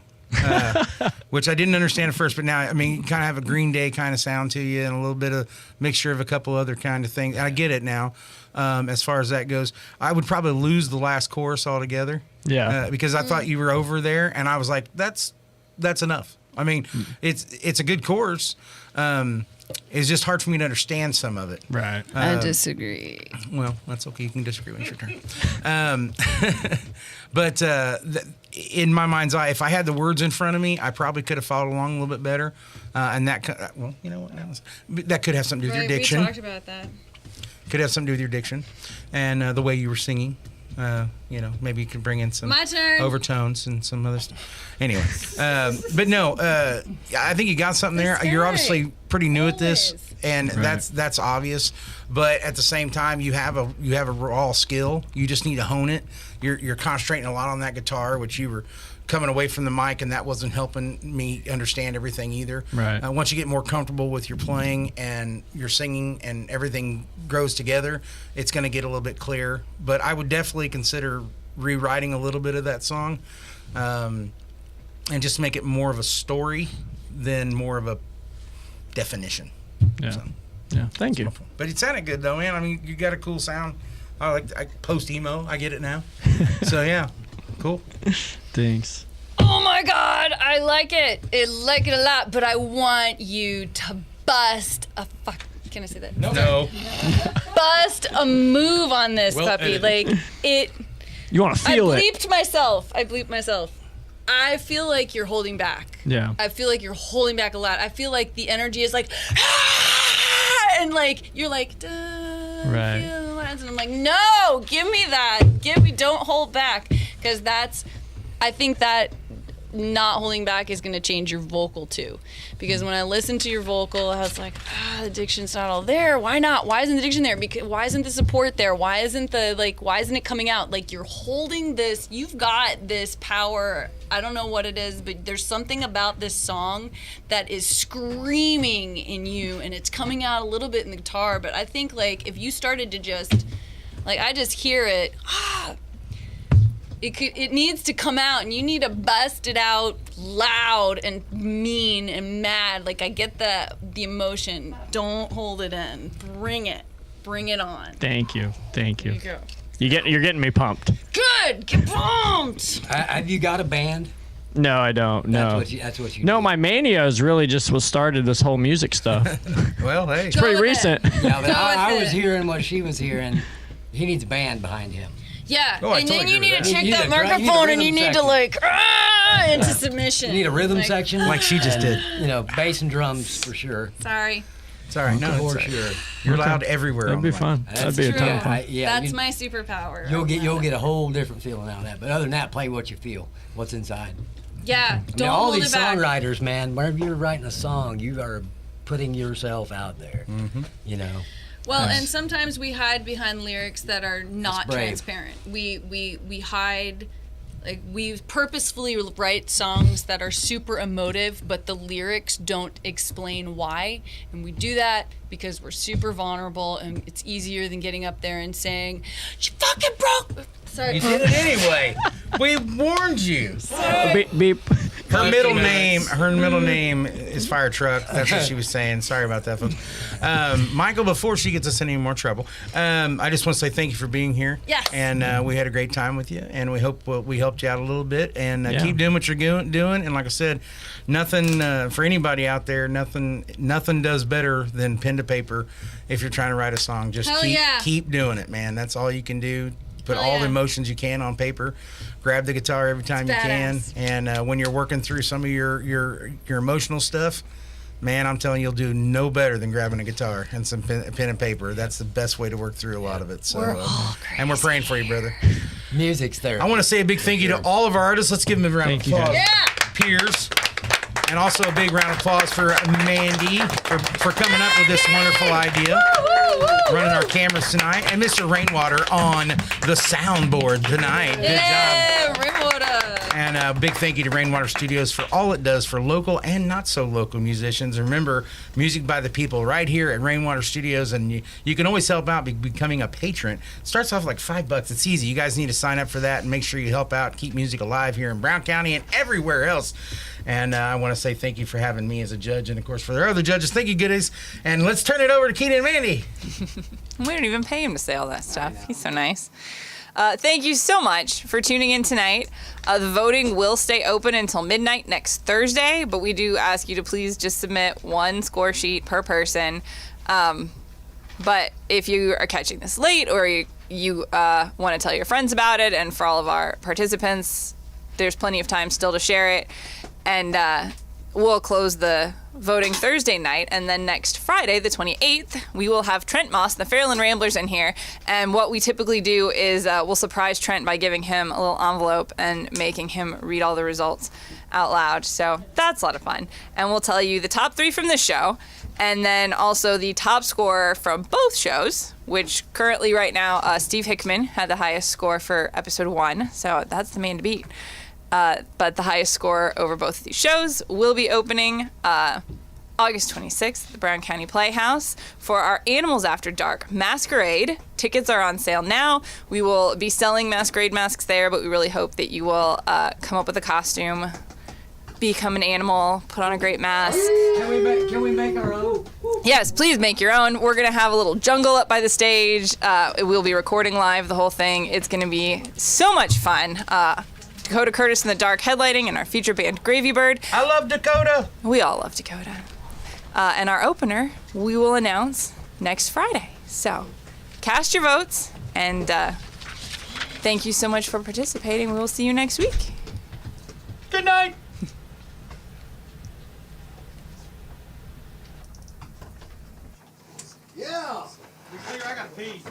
which I didn't understand at first, but now, I mean, you kind of have a Green Day kind of sound to you and a little bit of mixture of a couple other kind of things. And I get it now as far as that goes. I would probably lose the last chorus altogether. Yeah. Because I thought you were over there, and I was like, that's enough. I mean, it's a good chorus. It's just hard for me to understand some of it. Right. I disagree. Well, that's okay. You can disagree when it's your turn. But in my mind's eye, if I had the words in front of me, I probably could have followed along a little bit better. And that, well, you know what? That could have something to do with your diction. We talked about that. Could have something to do with your diction and the way you were singing. You know, maybe you can bring in some My turn. overtones and some other stuff. Anyway, but no, I think you got something there. You're obviously pretty new at this, and that's obvious. But at the same time, you have a raw skill. You just need to hone it. You're concentrating a lot on that guitar, which you were coming away from the mic, and that wasn't helping me understand everything either. Right. Once you get more comfortable with your playing and your singing and everything grows together, it's going to get a little bit clearer. But I would definitely consider rewriting a little bit of that song and just make it more of a story than more of a definition. Yeah. So, yeah. Thank you. but it sounded good, though, man. I mean, you got a cool sound. I post-emo. I get it now. So, yeah. Cool. Thanks. Oh my God, I like it. I like it a lot, but I want you to bust a fuck. Can I say that? No. Bust a move on this Well puppy. edited. Like it. You want to feel I it. bleeped myself. I feel like you're holding back. Yeah. I feel like you're holding back a lot. I feel like the energy is like, and like you're like, duh, Right. and I'm like, no, give me that. Don't hold back, because I think that not holding back is going to change your vocal too. Because when I listened to your vocal, I was like, the diction's not all there. Why not? Why isn't the diction there? Because why isn't the support there? Why isn't it coming out? Like, you're holding this, you've got this power. I don't know what it is, but there's something about this song that is screaming in you, and it's coming out a little bit in the guitar. But I think, like, if you started to just, like, I just hear it, it needs to come out, and you need to bust it out loud and mean and mad. Like, I get the emotion. Don't hold it in. Bring it on. Thank you. There you go. You're getting me pumped. Good. Get pumped. Have you got a band? No, I don't. No. That's what you No, do. my mania is really just what started this whole music stuff. Well, hey. It's pretty recent. Yeah, but I with was it. hearing what she was hearing. He needs a band behind him. Yeah, Oh, I and then totally you agree need with to that. check You need that a drum- you need a microphone, and you rhythm need to section. into submission. You need a rhythm Like, section. Like she just did. You know, bass and drums for sure. Sorry. It's all right. No, For it's all right. sure. You're loud everywhere. That'd on be the mic. fun. That'd be a true. ton of fun. That's you- my superpower. You'll get a whole different feeling out of that. But other than that, play what you feel. What's inside. Yeah, don't All hold these it back. songwriters, man, whenever you're writing a song, you are putting yourself out there. Mm-hmm. You know. Well, and sometimes we hide behind lyrics that are not brave. transparent. We hide, like, we purposefully write songs that are super emotive, but the lyrics don't explain why. And we do that because we're super vulnerable, and it's easier than getting up there and saying, "She fucking broke." Sorry. You did it anyway. We warned you. Beep, beep. Her middle name is Fire Truck. That's what she was saying. Sorry about that, folks. Michael, before she gets us in any more trouble, I just want to say thank you for being here. Yes. And we had a great time with you, and we hope we helped you out a little bit. And keep doing what you're doing. And like I said, nothing for anybody out there. Nothing does better than pen to paper if you're trying to write a song. Just keep doing it, man. That's all you can do. Put all the emotions you can on paper. Grab the guitar every time you can. And when you're working through some of your emotional stuff, man, I'm telling you, you'll do no better than grabbing a guitar and some pen and paper. That's the best way to work through a lot of it. So, and we're praying for you, brother. Music's there. I want to say a big thank you to all of our artists. Let's give them a round of applause. Peers. And also a big round of applause for Mandy for coming up with this wonderful idea. Running our cameras tonight. And Mr. Rainwater on the soundboard tonight. Good job. Rainwater. And a big thank you to Rainwater Studios for all it does for local and not so local musicians. Remember, music by the people right here at Rainwater Studios. And you can always help out by becoming a patron. It starts off like $5. It's easy. You guys need to sign up for that and make sure you help out, keep music alive here in Brown County and everywhere else. And I want to say thank you for having me as a judge. And, of course, for the other judges, thank you, goodies. And let's turn it over to Keenan and Mandy. We don't even pay him to say all that stuff. He's so nice. Thank you so much for tuning in tonight. The voting will stay open until midnight next Thursday, but we do ask you to please just submit one score sheet per person. But if you are catching this late or you want to tell your friends about it, and for all of our participants, there's plenty of time still to share it. And we'll close the voting Thursday night, and then next Friday, the 28th, we will have Trent Moss, the Fairland Ramblers, in here. And what we typically do is we'll surprise Trent by giving him a little envelope and making him read all the results out loud. So that's a lot of fun. And we'll tell you the top 3 from this show, and then also the top scorer from both shows, which currently right now, Steve Hickman had the highest score for episode 1. So that's the man to beat. But the highest score over both of these shows will be opening August 26th at the Brown County Playhouse for our Animals After Dark Masquerade. Tickets are on sale now. We will be selling masquerade masks there, but we really hope that you will come up with a costume, become an animal, put on a great mask. Can we make our own? Yes, please make your own. We're going to have a little jungle up by the stage. We'll be recording live the whole thing. It's going to be so much fun. Dakota Curtis and the Dark headlighting, and our feature band Gravy Bird. I love Dakota. We all love Dakota. And our opener, we will announce next Friday. So cast your votes, and thank you so much for participating. We will see you next week. Good night. Yeah. I got to pee.